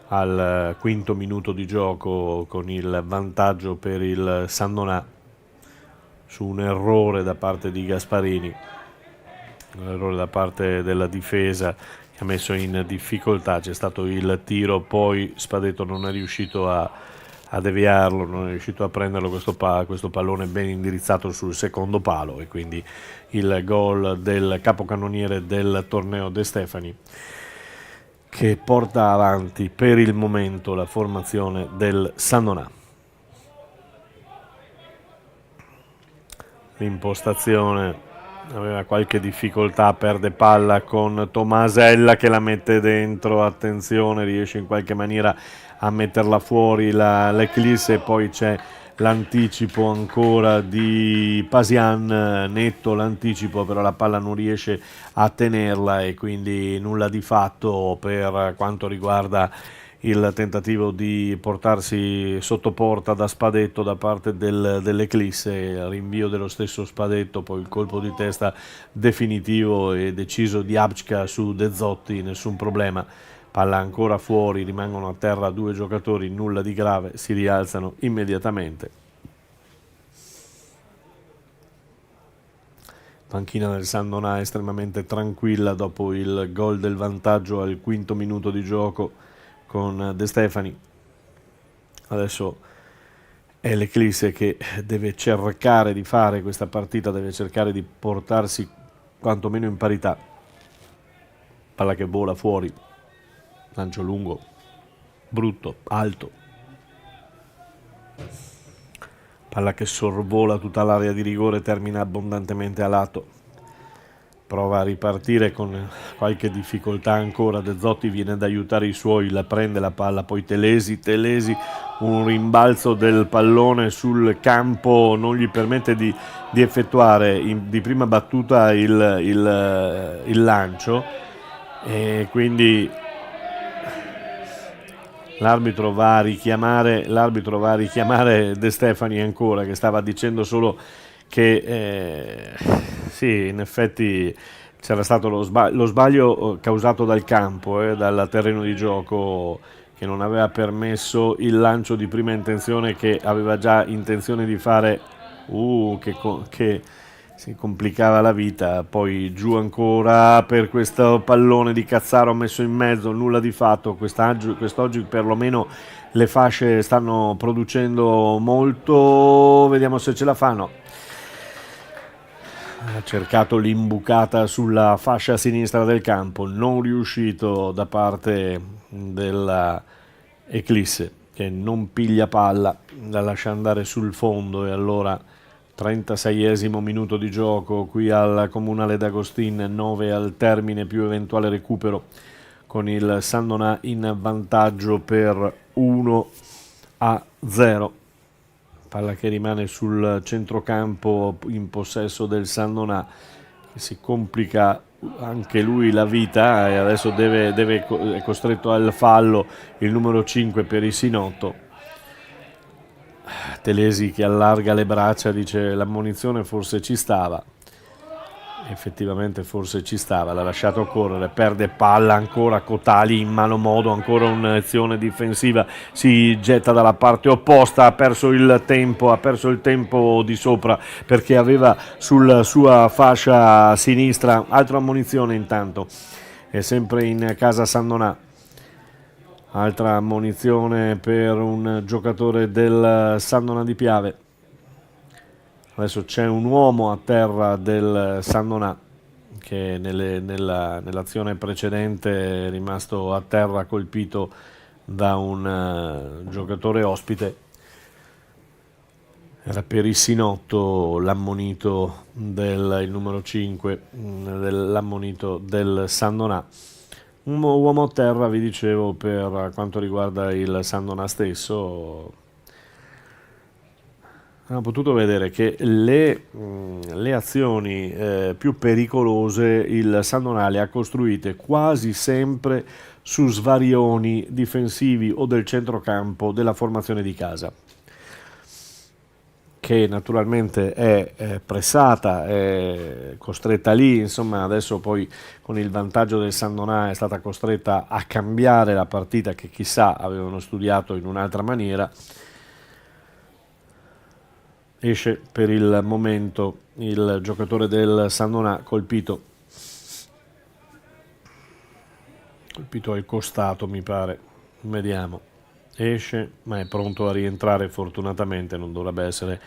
B: al quinto minuto di gioco con il vantaggio per il Sandonà su un errore da parte di Gasparini, un errore da parte della difesa che ha messo in difficoltà. C'è stato il tiro, poi Spadetto non è riuscito a deviarlo, non è riuscito a prenderlo questo pallone ben indirizzato sul secondo palo, e quindi il gol del capocannoniere del torneo De Stefani, che porta avanti per il momento la formazione del Sandonà. L'impostazione aveva qualche difficoltà, perde palla con Tomasella che la mette dentro, attenzione, riesce in qualche maniera a metterla fuori l'Eclisse, e poi c'è l'anticipo ancora di Pasian, netto l'anticipo, però la palla non riesce a tenerla e quindi nulla di fatto per quanto riguarda il tentativo di portarsi sotto porta da Spadetto da parte dell'Eclisse, rinvio dello stesso Spadetto, poi il colpo di testa definitivo e deciso di Abčka su De Zotti, nessun problema, palla ancora fuori, rimangono a terra due giocatori, nulla di grave, si rialzano immediatamente. Panchina del San Donà estremamente tranquilla dopo il gol del vantaggio al quinto minuto di gioco con De Stefani. Adesso è l'Eclisse che deve cercare di fare questa partita, deve cercare di portarsi quantomeno in parità. Palla che vola fuori, lancio lungo, brutto, alto. Palla che sorvola tutta l'area di rigore, termina abbondantemente a lato. Prova a ripartire con qualche difficoltà ancora, De Zotti viene ad aiutare i suoi, la prende la palla, poi Telesi, un rimbalzo del pallone sul campo non gli permette di effettuare di prima battuta il lancio, e quindi l'arbitro va a richiamare De Stefani ancora, che stava dicendo solo che sì, in effetti c'era stato lo sbaglio causato dal campo, dal terreno di gioco, che non aveva permesso il lancio di prima intenzione che aveva già intenzione di fare, che si complicava la vita. Poi giù ancora per questo pallone di Cazzaro messo in mezzo, nulla di fatto. Quest'oggi perlomeno le fasce stanno producendo molto, vediamo se ce la fanno. Ha cercato l'imbucata sulla fascia sinistra del campo, non riuscito da parte della Eclisse, che non piglia palla, la lascia andare sul fondo, e allora 36esimo minuto di gioco qui al Comunale d'Agostin, 9 al termine più eventuale recupero, con il San Donà in vantaggio per 1-0. Palla che rimane sul centrocampo in possesso del San Donà, che si complica anche lui la vita e adesso è costretto al fallo il numero 5 per Isinotto. Telesi che allarga le braccia, dice l'ammonizione forse ci stava. Effettivamente forse ci stava, l'ha lasciato correre, perde palla ancora Cotali in malo modo, ancora un'azione difensiva, si getta dalla parte opposta, ha perso il tempo di sopra perché aveva sulla sua fascia sinistra, altra ammonizione intanto, è sempre in casa San Donà. Altra ammonizione per un giocatore del San Donà di Piave. Adesso c'è un uomo a terra del San Donà che nell'azione precedente è rimasto a terra colpito da un giocatore ospite. Era per Isinotto l'ammonito il numero 5, l'ammonito del San Donà. Un uomo a terra, vi dicevo, per quanto riguarda il San Donà stesso. Abbiamo potuto vedere che le azioni più pericolose il San Donà le ha costruite quasi sempre su svarioni difensivi o del centrocampo della formazione di casa, che naturalmente è pressata, è costretta lì, insomma adesso poi con il vantaggio del San Donà è stata costretta a cambiare la partita che chissà avevano studiato in un'altra maniera. Esce per il momento il giocatore del San Donà colpito al costato, mi pare, vediamo. Esce, ma è pronto a rientrare, fortunatamente non dovrebbe essere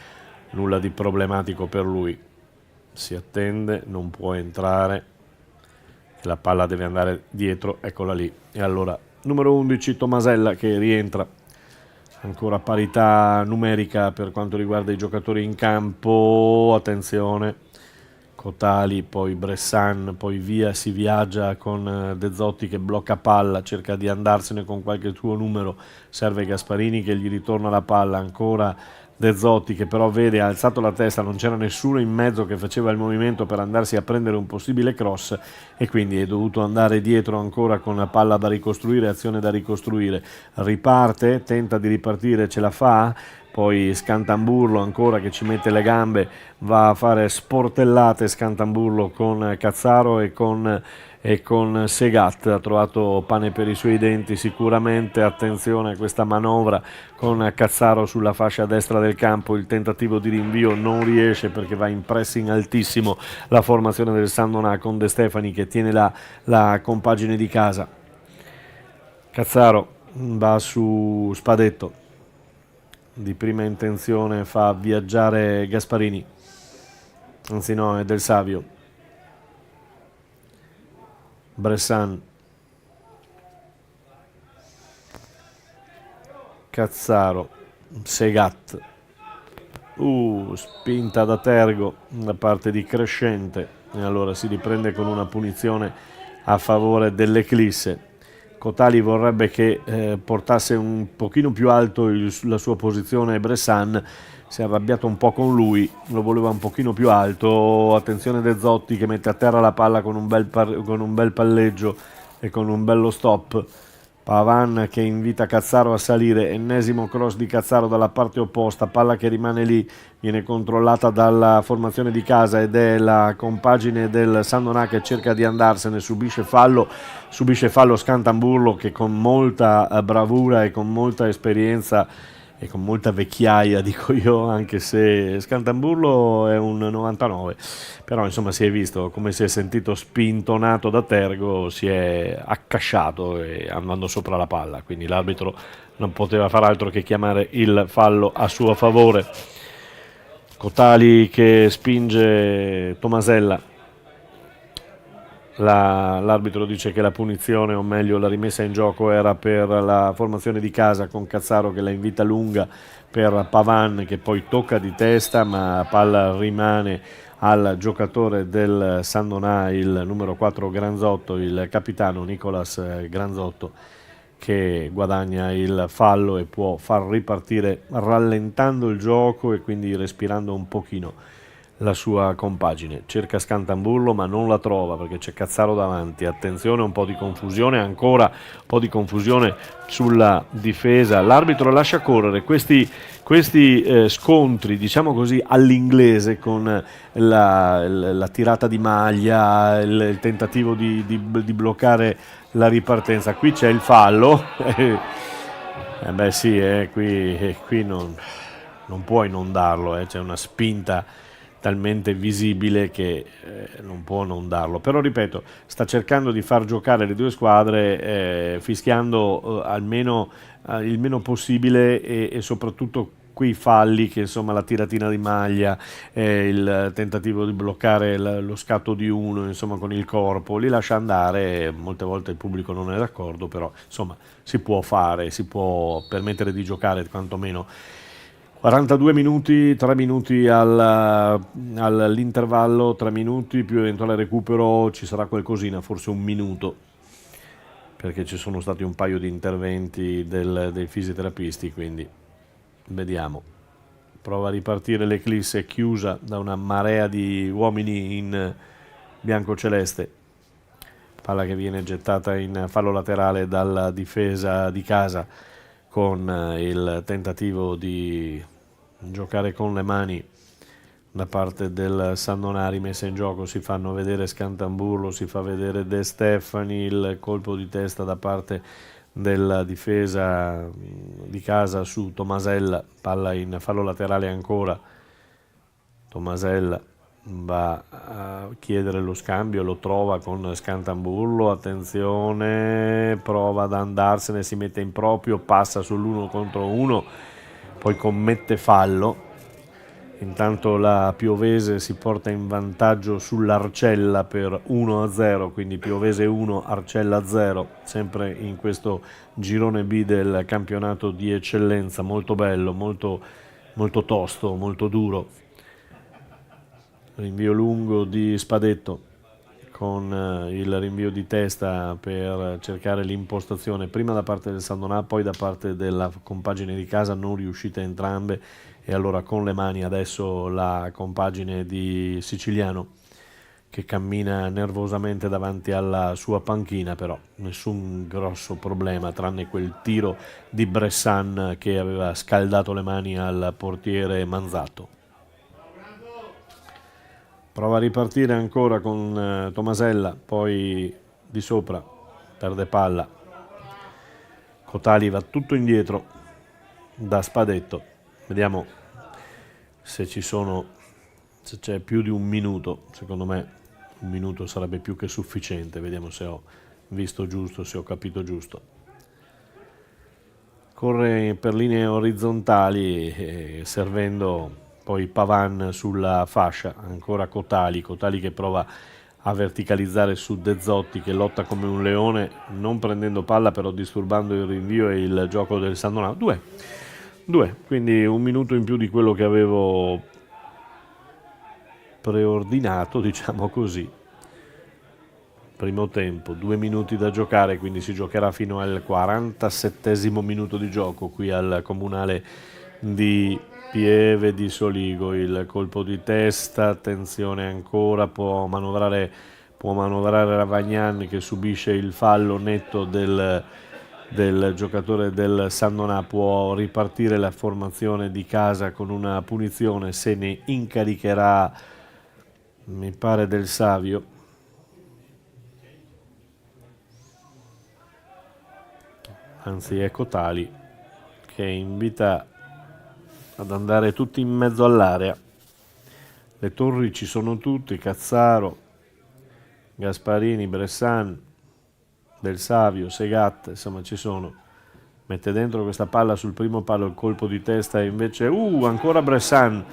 B: nulla di problematico per lui. Si attende, non può entrare, la palla deve andare dietro, eccola lì. E allora, numero 11, Tomasella che rientra. Ancora parità numerica per quanto riguarda i giocatori in campo, attenzione, Cotali, poi Bressan, poi via si viaggia con De Zotti che blocca palla, cerca di andarsene con qualche suo numero, serve Gasparini che gli ritorna la palla, ancora De Zotti che però vede, ha alzato la testa, non c'era nessuno in mezzo che faceva il movimento per andarsi a prendere un possibile cross e quindi è dovuto andare dietro ancora con la palla da ricostruire, azione da ricostruire, riparte, tenta di ripartire, ce la fa, poi Scantamburlo ancora che ci mette le gambe, va a fare sportellate Scantamburlo con Cazzaro e con Segat, ha trovato pane per i suoi denti sicuramente, attenzione a questa manovra con Cazzaro sulla fascia destra del campo, il tentativo di rinvio non riesce perché va in pressing altissimo la formazione del Sandona con De Stefani che tiene la compagine di casa. Cazzaro va su Spadetto, di prima intenzione fa viaggiare Gasparini, anzi no, è Del Savio. Bressan, Cazzaro, Segat, spinta da Tergo da parte di Crescente e allora si riprende con una punizione a favore dell'Eclisse. Cotali vorrebbe che portasse un pochino più alto la sua posizione Bressan, si è arrabbiato un po' con lui, lo voleva un pochino più alto, attenzione De Zotti che mette a terra la palla con un bel palleggio e con un bello stop. Pavan che invita Cazzaro a salire, ennesimo cross di Cazzaro dalla parte opposta, palla che rimane lì, viene controllata dalla formazione di casa ed è la compagine del Sandonà che cerca di andarsene, subisce fallo Scantamburlo che con molta bravura e con molta esperienza e con molta vecchiaia, dico io, anche se Scantamburlo è un 99, però insomma si è visto come si è sentito spintonato da Tergo, si è accasciato andando sopra la palla, quindi l'arbitro non poteva far altro che chiamare il fallo a suo favore. Cotali che spinge Tomasella, l'arbitro dice che la punizione, o meglio la rimessa in gioco, era per la formazione di casa con Cazzaro che la invita lunga per Pavan che poi tocca di testa ma palla rimane al giocatore del Sandonà, il numero 4 Granzotto, il capitano Nicolas Granzotto, che guadagna il fallo e può far ripartire rallentando il gioco e quindi respirando un pochino la sua compagine. Cerca Scantamburlo ma non la trova perché c'è Cazzaro davanti, attenzione, un po' di confusione, ancora un po' di confusione sulla difesa, l'arbitro lascia correre questi scontri, diciamo così, all'inglese, con la tirata di maglia, il tentativo di bloccare la ripartenza. Qui c'è il fallo beh sì, qui non puoi non darlo, c'è una spinta talmente visibile che non può non darlo, però ripeto, sta cercando di far giocare le due squadre fischiando almeno il meno possibile e soprattutto quei falli che insomma la tiratina di maglia, il tentativo di bloccare lo scatto di uno insomma con il corpo, li lascia andare, molte volte il pubblico non è d'accordo, però insomma si può fare, si può permettere di giocare quantomeno. 42 minuti, 3 minuti all'intervallo, 3 minuti più eventuale recupero, ci sarà qualcosina, forse un minuto, perché ci sono stati un paio di interventi dei fisioterapisti, quindi vediamo. Prova a ripartire l'Eclisse, chiusa da una marea di uomini in bianco-celeste. Palla che viene gettata in fallo laterale dalla difesa di casa, con il tentativo di giocare con le mani da parte del Sandonari, messa in gioco, si fanno vedere Scantamburlo, si fa vedere De Stefani, il colpo di testa da parte della difesa di casa su Tomasella, palla in fallo laterale ancora, Tomasella va a chiedere lo scambio, lo trova con Scantamburlo, attenzione, prova ad andarsene, si mette in proprio, passa sull'1 contro 1, poi commette fallo. Intanto la Piovese si porta in vantaggio sull'Arcella per 1-0, quindi Piovese 1, Arcella 0, sempre in questo girone B del campionato di eccellenza, molto bello, molto, molto tosto, molto duro. rinvio lungo di Spadetto con il rinvio di testa per cercare l'impostazione prima da parte del Sandonà, poi da parte della compagine di casa, non riuscite entrambe, e allora con le mani adesso la compagine di Siciliano che cammina nervosamente davanti alla sua panchina, però nessun grosso problema tranne quel tiro di Bressan che aveva scaldato le mani al portiere Manzato. Prova a ripartire ancora con Tomasella, poi di sopra perde palla, Cotali va tutto indietro da Spadetto, vediamo se c'è più di un minuto. Secondo me un minuto sarebbe più che sufficiente, vediamo se ho visto giusto, se ho capito giusto. Corre per linee orizzontali, servendo poi Pavan sulla fascia, ancora Cotali che prova a verticalizzare su De Zotti che lotta come un leone, non prendendo palla però disturbando il rinvio e il gioco del Sandonà. Due, quindi un minuto in più di quello che avevo preordinato, diciamo così. Primo tempo, 2 minuti da giocare, quindi si giocherà fino al 47esimo minuto di gioco qui al Comunale di Pieve di Soligo. Il colpo di testa, attenzione ancora, può manovrare Ravagnan che subisce il fallo netto del giocatore del Sandonà. Può ripartire la formazione di casa con una punizione, se ne incaricherà mi pare Del Savio. Anzi è Cotali che invita ad andare tutti in mezzo all'area. Le torri ci sono tutti, Cazzaro, Gasparini, Bressan, Del Savio, Segat, insomma ci sono. Mette dentro questa palla sul primo palo, il colpo di testa e invece ancora Bressan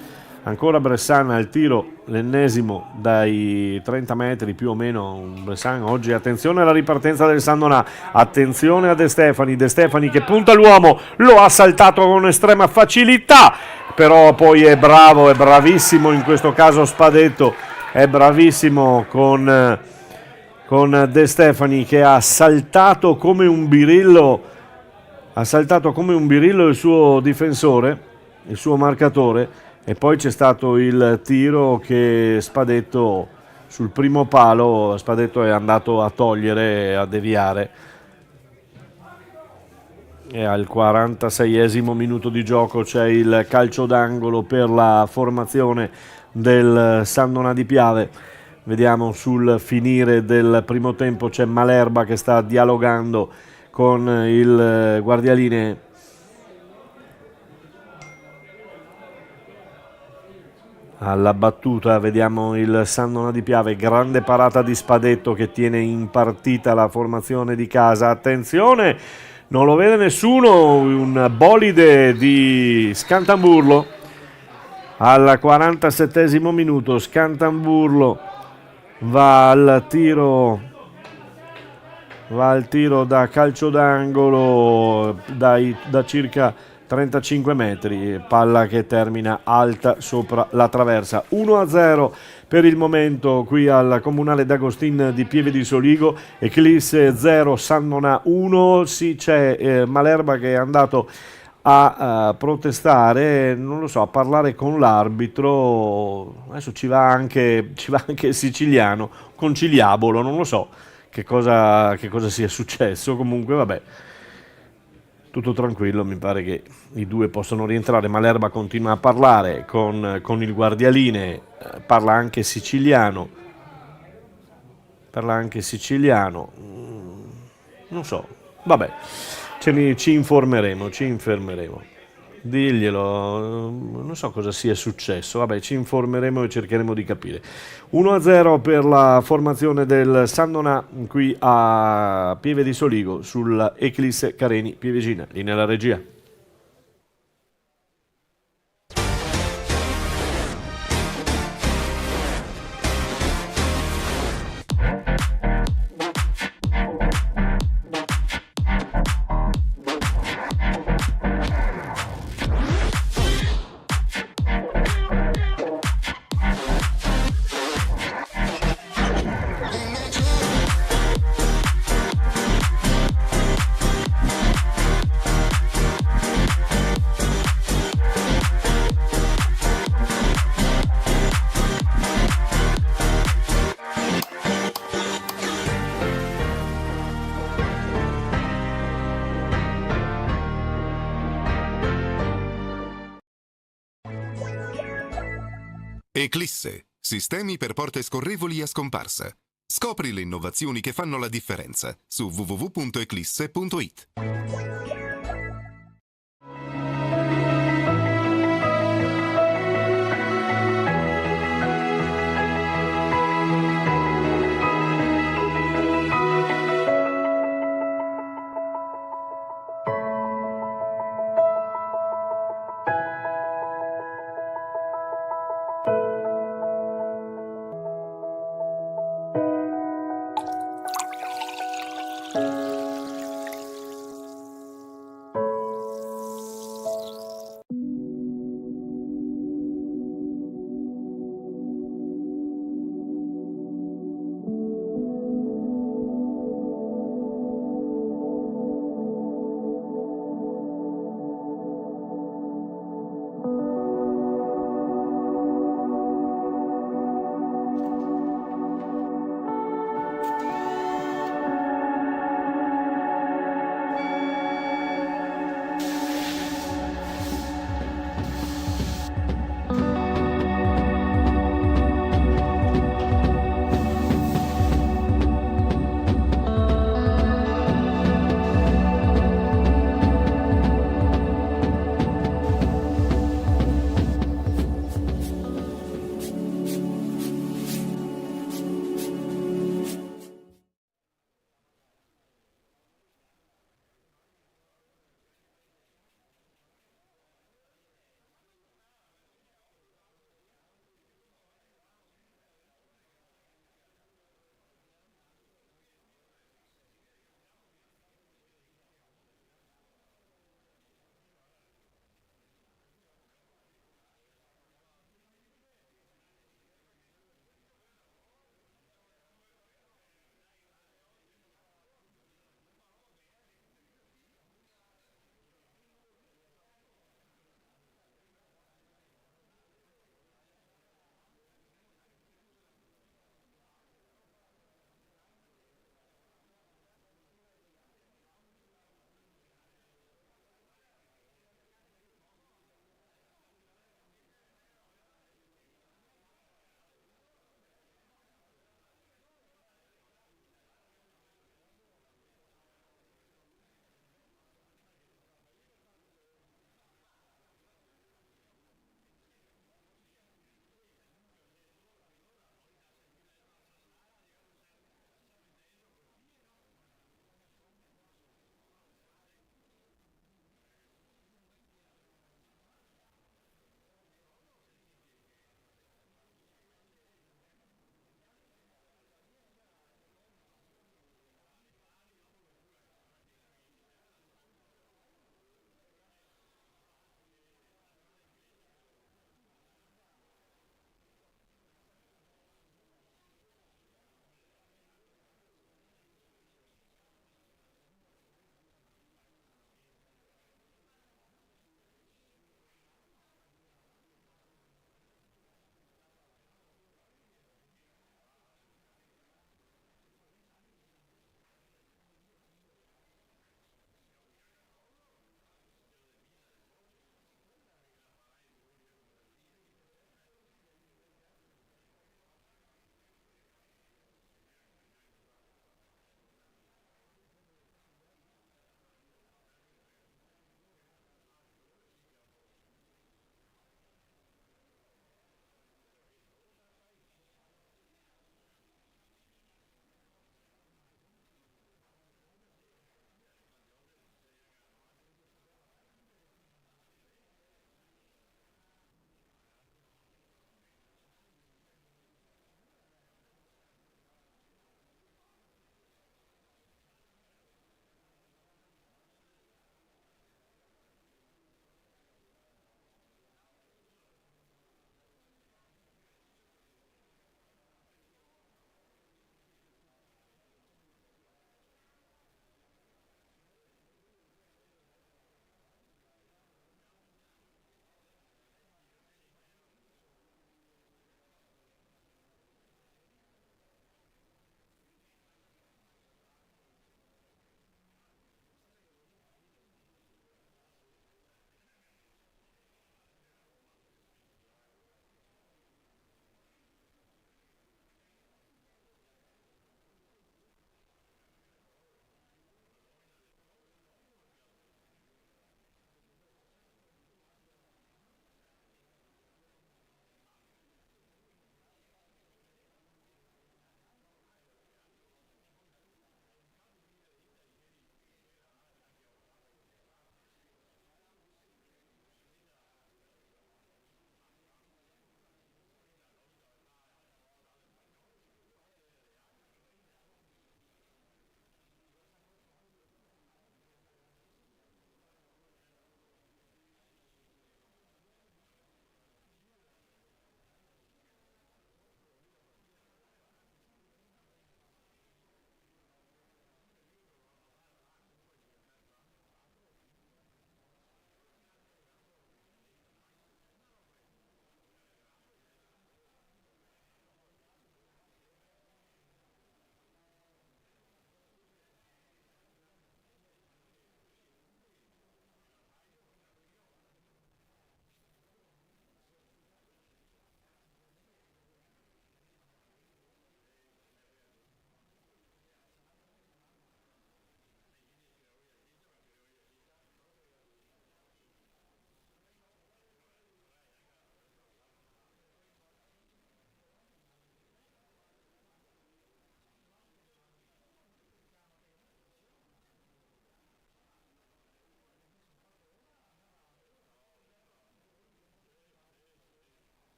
B: al tiro, l'ennesimo dai 30 metri più o meno. Bressan oggi, attenzione alla ripartenza del Sandonà, attenzione a De Stefani che punta l'uomo, lo ha saltato con estrema facilità, però poi è bravissimo in questo caso Spadetto, è bravissimo con De Stefani che ha saltato come un birillo il suo difensore, il suo marcatore. E poi c'è stato il tiro che Spadetto sul primo palo, Spadetto è andato a togliere, a deviare. E al 46esimo minuto di gioco c'è il calcio d'angolo per la formazione del Sandonà di Piave. Vediamo sul finire del primo tempo c'è Malerba che sta dialogando con il guardialinee. Alla battuta vediamo il Sandonà di Piave, grande parata di Spadetto che tiene in partita la formazione di casa. Attenzione, non lo vede nessuno, un bolide di Scantamburlo al 47esimo minuto. Scantamburlo va al tiro da calcio d'angolo da circa 35 metri, palla che termina alta sopra la traversa. 1-0 per il momento qui al Comunale d'Agostin di Pieve di Soligo, Eclisse 0, Sandonà 1. Sì, c'è Malerba che è andato a protestare, non lo so, a parlare con l'arbitro. Adesso ci va anche Siciliano, conciliabolo, non lo so che cosa sia successo, comunque vabbè. Tutto tranquillo, mi pare che i due possano rientrare. Malerba continua a parlare con il guardialine, parla anche siciliano, non so, vabbè, ci informeremo. Diglielo, non so cosa sia successo, vabbè, ci informeremo e cercheremo di capire. 1-0 per la formazione del Sandonà qui a Pieve di Soligo sulla Eclisse Careni Pievegina. Linea alla regia.
A: Eclisse, sistemi per porte scorrevoli a scomparsa. Scopri le innovazioni che fanno la differenza su www.eclisse.it.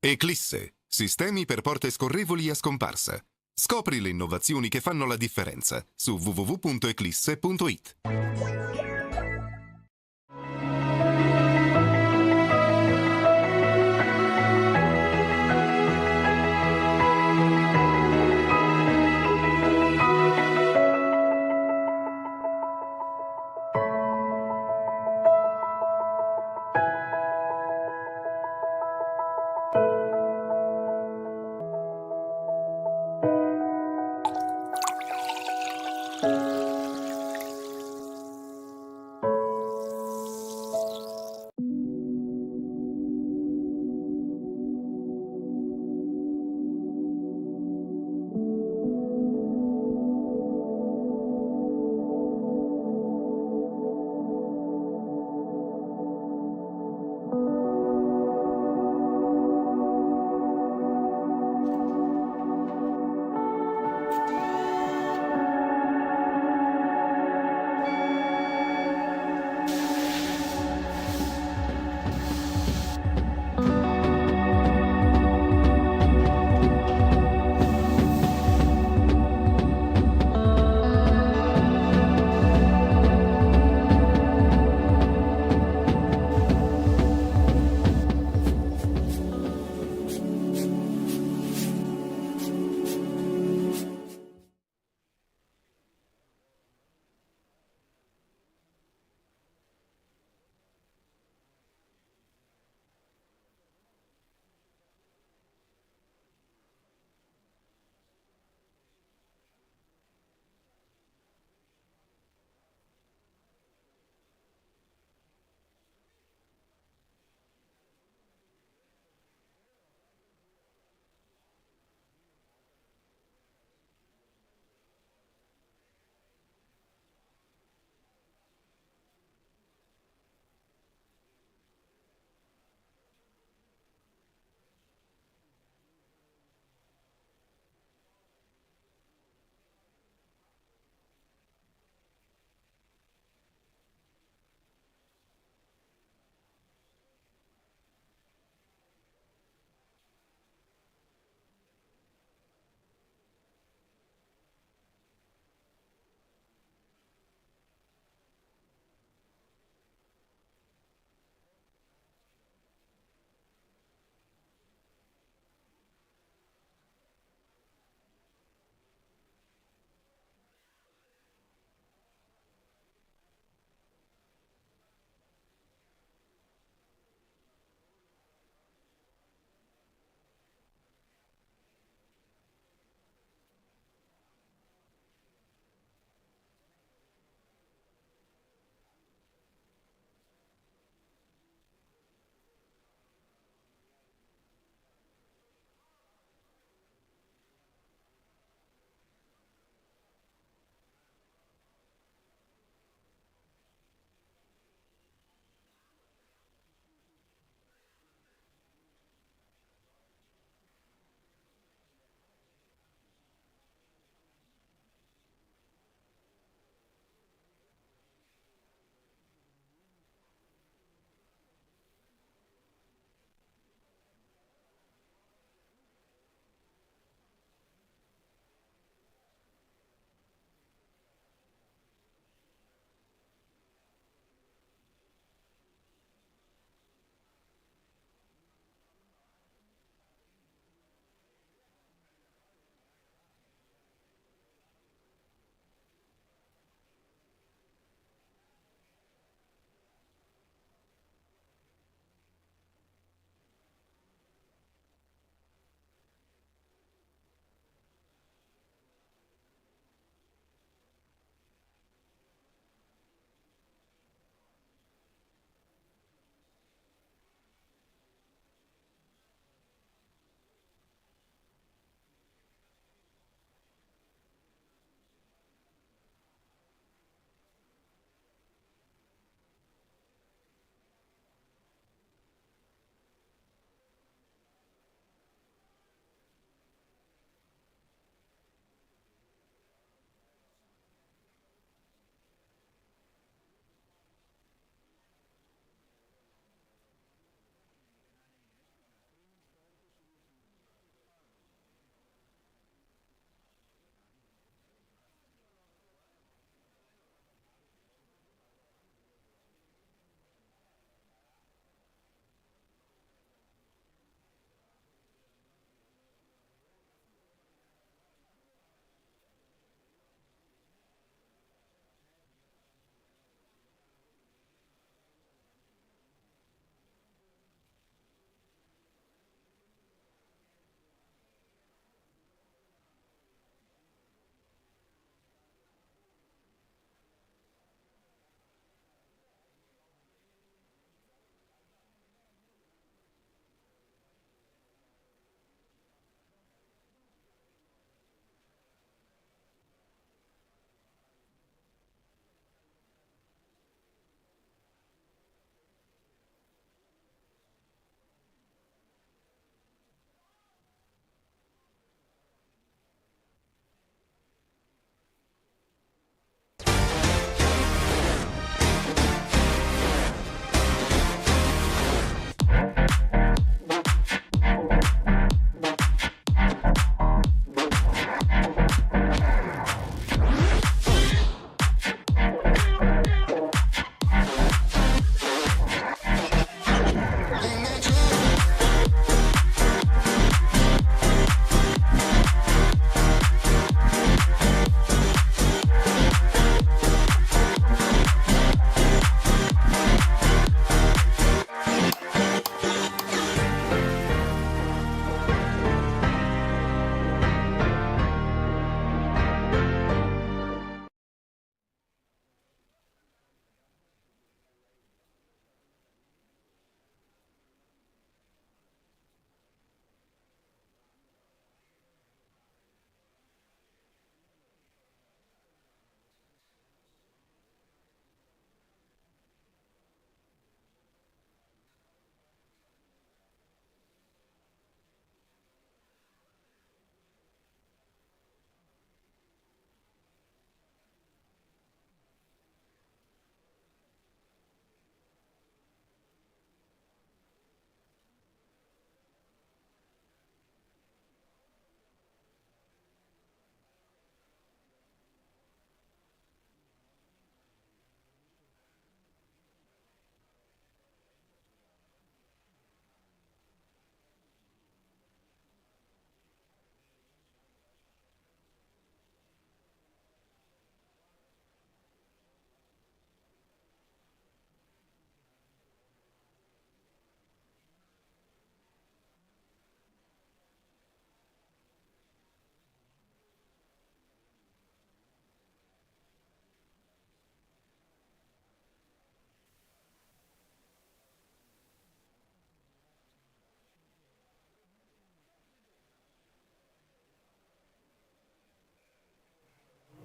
A: Eclisse, sistemi per porte scorrevoli a scomparsa. Scopri le innovazioni che fanno la differenza su www.eclisse.it.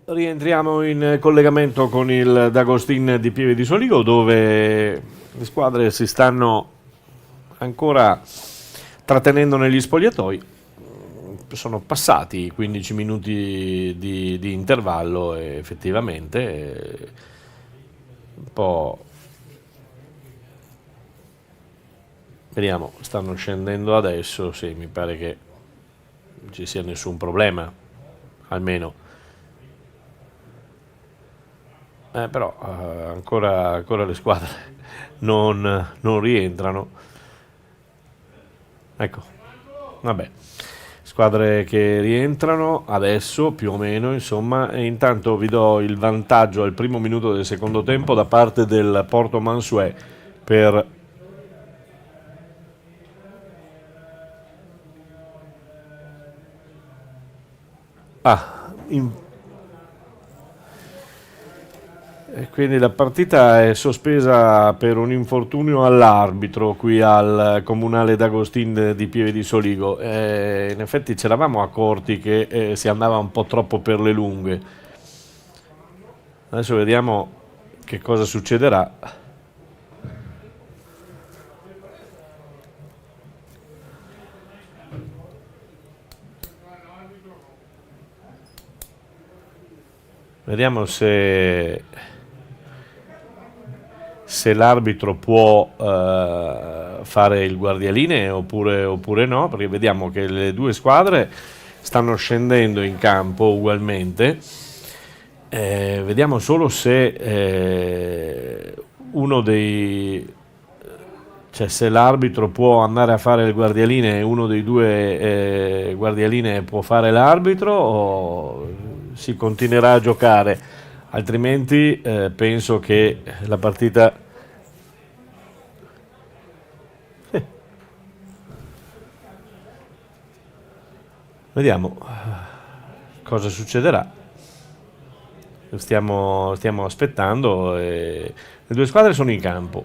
B: Rientriamo in collegamento con il D'Agostin di Pieve di Soligo, dove le squadre si stanno ancora trattenendo negli spogliatoi. Sono passati 15 minuti di intervallo e effettivamente un po'. Vediamo, stanno scendendo adesso, sì, mi pare che non ci sia nessun problema, almeno. Però ancora le squadre non rientrano. Ecco, vabbè, squadre che rientrano adesso più o meno, insomma, e intanto vi do il vantaggio al primo minuto del secondo tempo da parte del Porto Mansuè per e quindi la partita è sospesa per un infortunio all'arbitro qui al Comunale D'Agostin di Pieve di Soligo. In effetti ci eravamo accorti che si andava un po' troppo per le lunghe. Adesso vediamo che cosa succederà. Vediamo se l'arbitro può fare il guardialine oppure no, perché vediamo che le due squadre stanno scendendo in campo ugualmente. Vediamo solo se uno dei cioè se l'arbitro può andare a fare il guardialine e uno dei due guardialine può fare l'arbitro, o si continuerà a giocare, altrimenti penso che la partita vediamo cosa succederà. Stiamo aspettando le due squadre sono in campo,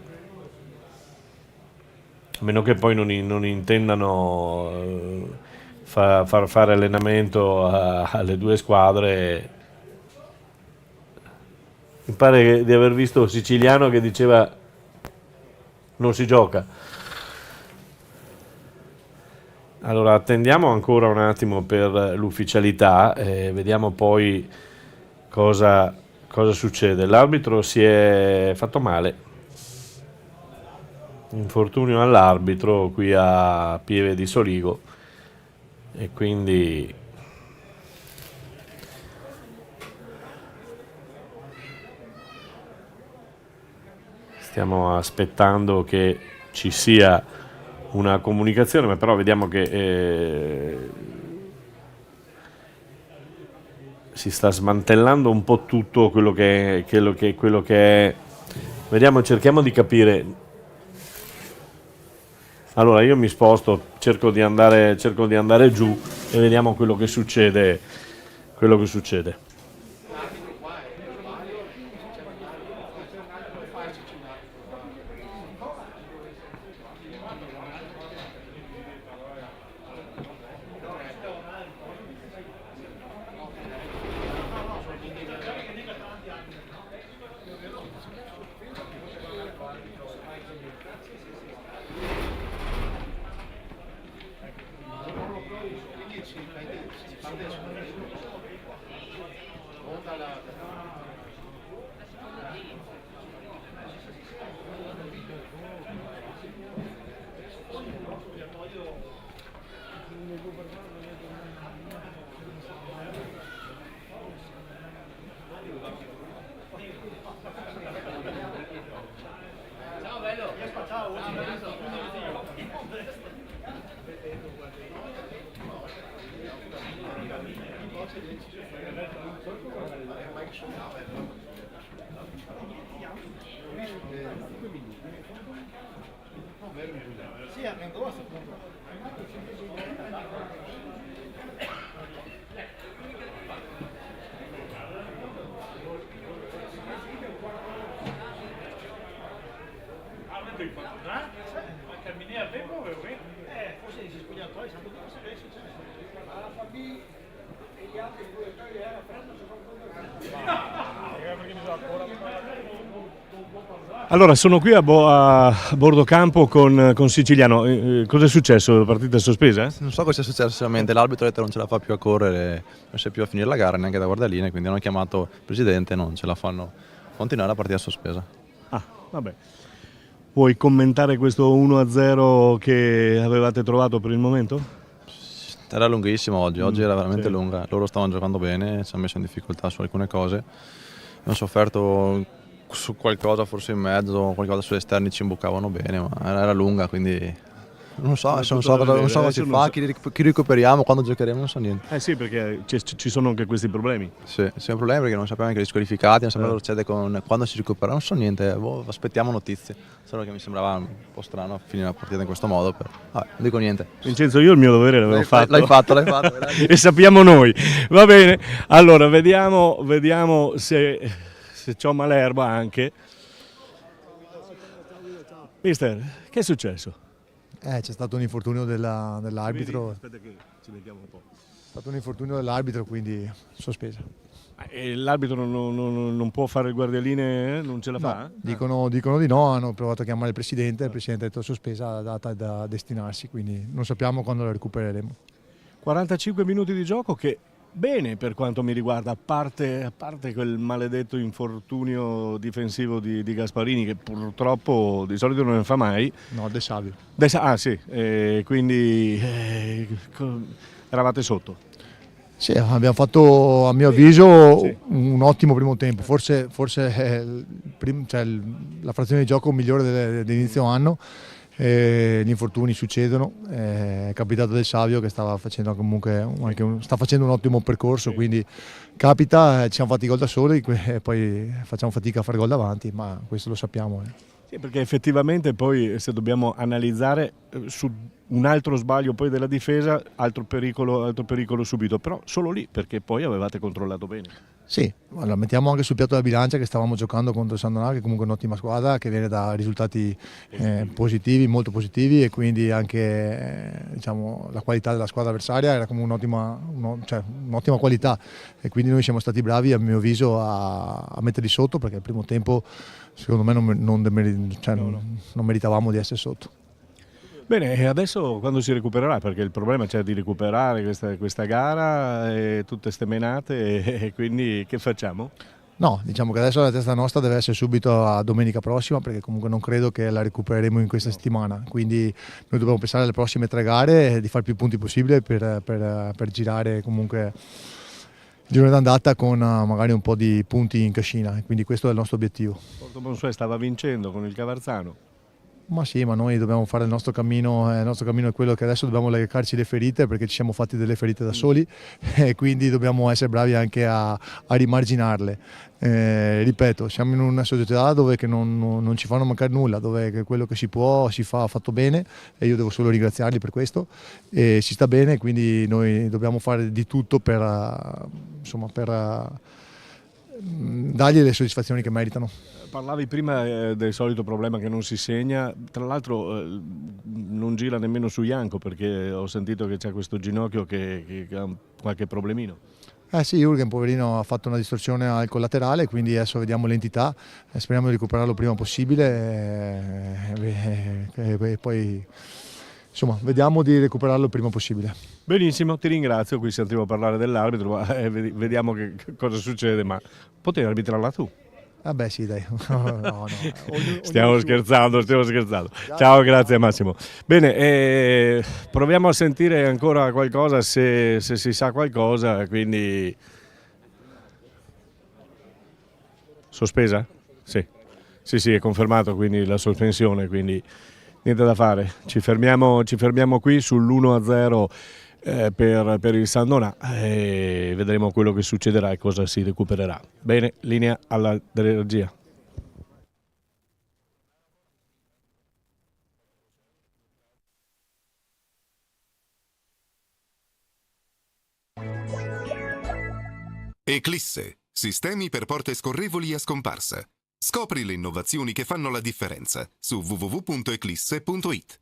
B: a meno che poi non intendano far fare allenamento alle due squadre. Mi pare di aver visto Siciliano che diceva non si gioca. Allora attendiamo ancora un attimo per l'ufficialità e vediamo poi cosa succede. L'arbitro si è fatto male, infortunio all'arbitro qui a Pieve di Soligo, e quindi stiamo aspettando che ci sia una comunicazione, ma però vediamo che si sta smantellando un po' tutto quello che è. Vediamo, cerchiamo di capire. Allora io mi sposto, cerco di andare giù e vediamo quello che succede. Allora, sono qui a bordo campo con Siciliano. Cosa è successo? La partita è sospesa?
C: Non so cosa sia successo, sinceramente l'arbitro ha detto non ce la fa più a correre, non riesce più a finire la gara neanche da guardaline, quindi hanno chiamato il presidente e non ce la fanno continuare, la partita è sospesa.
B: Ah, vabbè. Vuoi commentare questo 1-0 che avevate trovato per il momento?
C: Era lunghissimo oggi era veramente
B: sì.
C: lunga, loro stavano giocando bene, ci hanno messo in difficoltà su alcune cose, abbiamo sofferto su qualcosa forse in mezzo, qualcosa sugli esterni ci imboccavano bene, ma era lunga, quindi non so cosa si fa, chi recuperiamo, quando giocheremo, non so niente.
B: Sì, perché ci sono anche questi problemi.
C: Sì, siamo problemi perché non sappiamo anche gli squalificati, non sappiamo cosa succede quando si recupera, non so niente, aspettiamo notizie, solo che mi sembrava un po' strano finire la partita in questo modo, non dico niente.
B: Vincenzo, io il mio dovere l'avevo fatto.
C: L'hai fatto.
B: E sappiamo noi, va bene, allora vediamo se c'ho malerba anche. Mister, che è successo?
D: C'è stato un infortunio dell'arbitro.
B: Aspetta che ci mettiamo un po'.
D: È stato un infortunio dell'arbitro, quindi sospesa.
B: E l'arbitro non può fare il guardialine? Non ce la fa?
D: No, dicono di no, hanno provato a chiamare il presidente ha detto sospesa, data da destinarsi, quindi non sappiamo quando la recupereremo.
B: 45 minuti di gioco che bene per quanto mi riguarda, a parte quel maledetto infortunio difensivo di Gasparini che purtroppo di solito non ne fa mai.
D: No, De Savio.
B: Sì, quindi eravate sotto.
D: Sì, abbiamo fatto a mio avviso un ottimo primo tempo, forse la frazione di gioco migliore dell'inizio anno. Gli infortuni succedono, è capitato Del Savio che stava facendo comunque sta facendo un ottimo percorso, quindi capita, ci siamo fatti gol da soli e poi facciamo fatica a fare gol davanti, ma questo lo sappiamo.
B: Sì, perché effettivamente poi se dobbiamo analizzare su un altro sbaglio poi della difesa, altro pericolo subito, però solo lì perché poi avevate controllato bene.
D: Sì, allora mettiamo anche sul piatto della bilancia che stavamo giocando contro il San Donato, che è comunque un'ottima squadra, che viene da risultati positivi, molto positivi, e quindi anche diciamo, la qualità della squadra avversaria era come un'ottima qualità, e quindi noi siamo stati bravi a mio avviso a metterli sotto, perché il primo tempo secondo me non meritavamo di essere sotto.
B: Bene, e adesso quando si recupererà? Perché il problema c'è di recuperare questa gara e tutte ste menate e quindi che facciamo?
D: No, diciamo che adesso la testa nostra deve essere subito a domenica prossima, perché comunque non credo che la recupereremo in questa settimana, quindi noi dobbiamo pensare alle prossime 3 gare e di fare più punti possibile per girare comunque il girone d'andata con magari un po' di punti in cascina, e quindi questo è il nostro obiettivo.
B: Porto Bonsue stava vincendo con il Cavarzano.
D: Ma sì, ma noi dobbiamo fare il nostro cammino è quello che adesso dobbiamo leccarci le ferite, perché ci siamo fatti delle ferite da soli e quindi dobbiamo essere bravi anche a rimarginarle. Ripeto, siamo in una società dove che non ci fanno mancare nulla, dove quello che si può si fa fatto bene, e io devo solo ringraziarli per questo, e si sta bene, quindi noi dobbiamo fare di tutto per dargli le soddisfazioni che meritano.
B: Parlavi prima del solito problema che non si segna, tra l'altro non gira nemmeno su Janko, perché ho sentito che c'è questo ginocchio che ha qualche problemino.
D: Sì, Jürgen poverino ha fatto una distorsione al collaterale, quindi adesso vediamo l'entità, speriamo di recuperarlo il prima possibile e poi insomma vediamo di recuperarlo il prima possibile.
B: Benissimo, ti ringrazio, qui sentivo parlare dell'arbitro, ma vediamo che cosa succede, ma potevi arbitrarla tu.
D: Beh sì, dai. No.
B: Stiamo scherzando. Ciao, grazie Massimo. Bene, proviamo a sentire ancora qualcosa, se si sa qualcosa, quindi... Sospesa? Sì, è confermato quindi la sospensione, quindi niente da fare. Ci fermiamo qui sull'1-0 per il Sandona e vedremo quello che succederà e cosa si recupererà. Bene, linea alla regia.
A: Eclisse, sistemi per porte scorrevoli a scomparsa. Scopri le innovazioni che fanno la differenza su www.eclisse.it.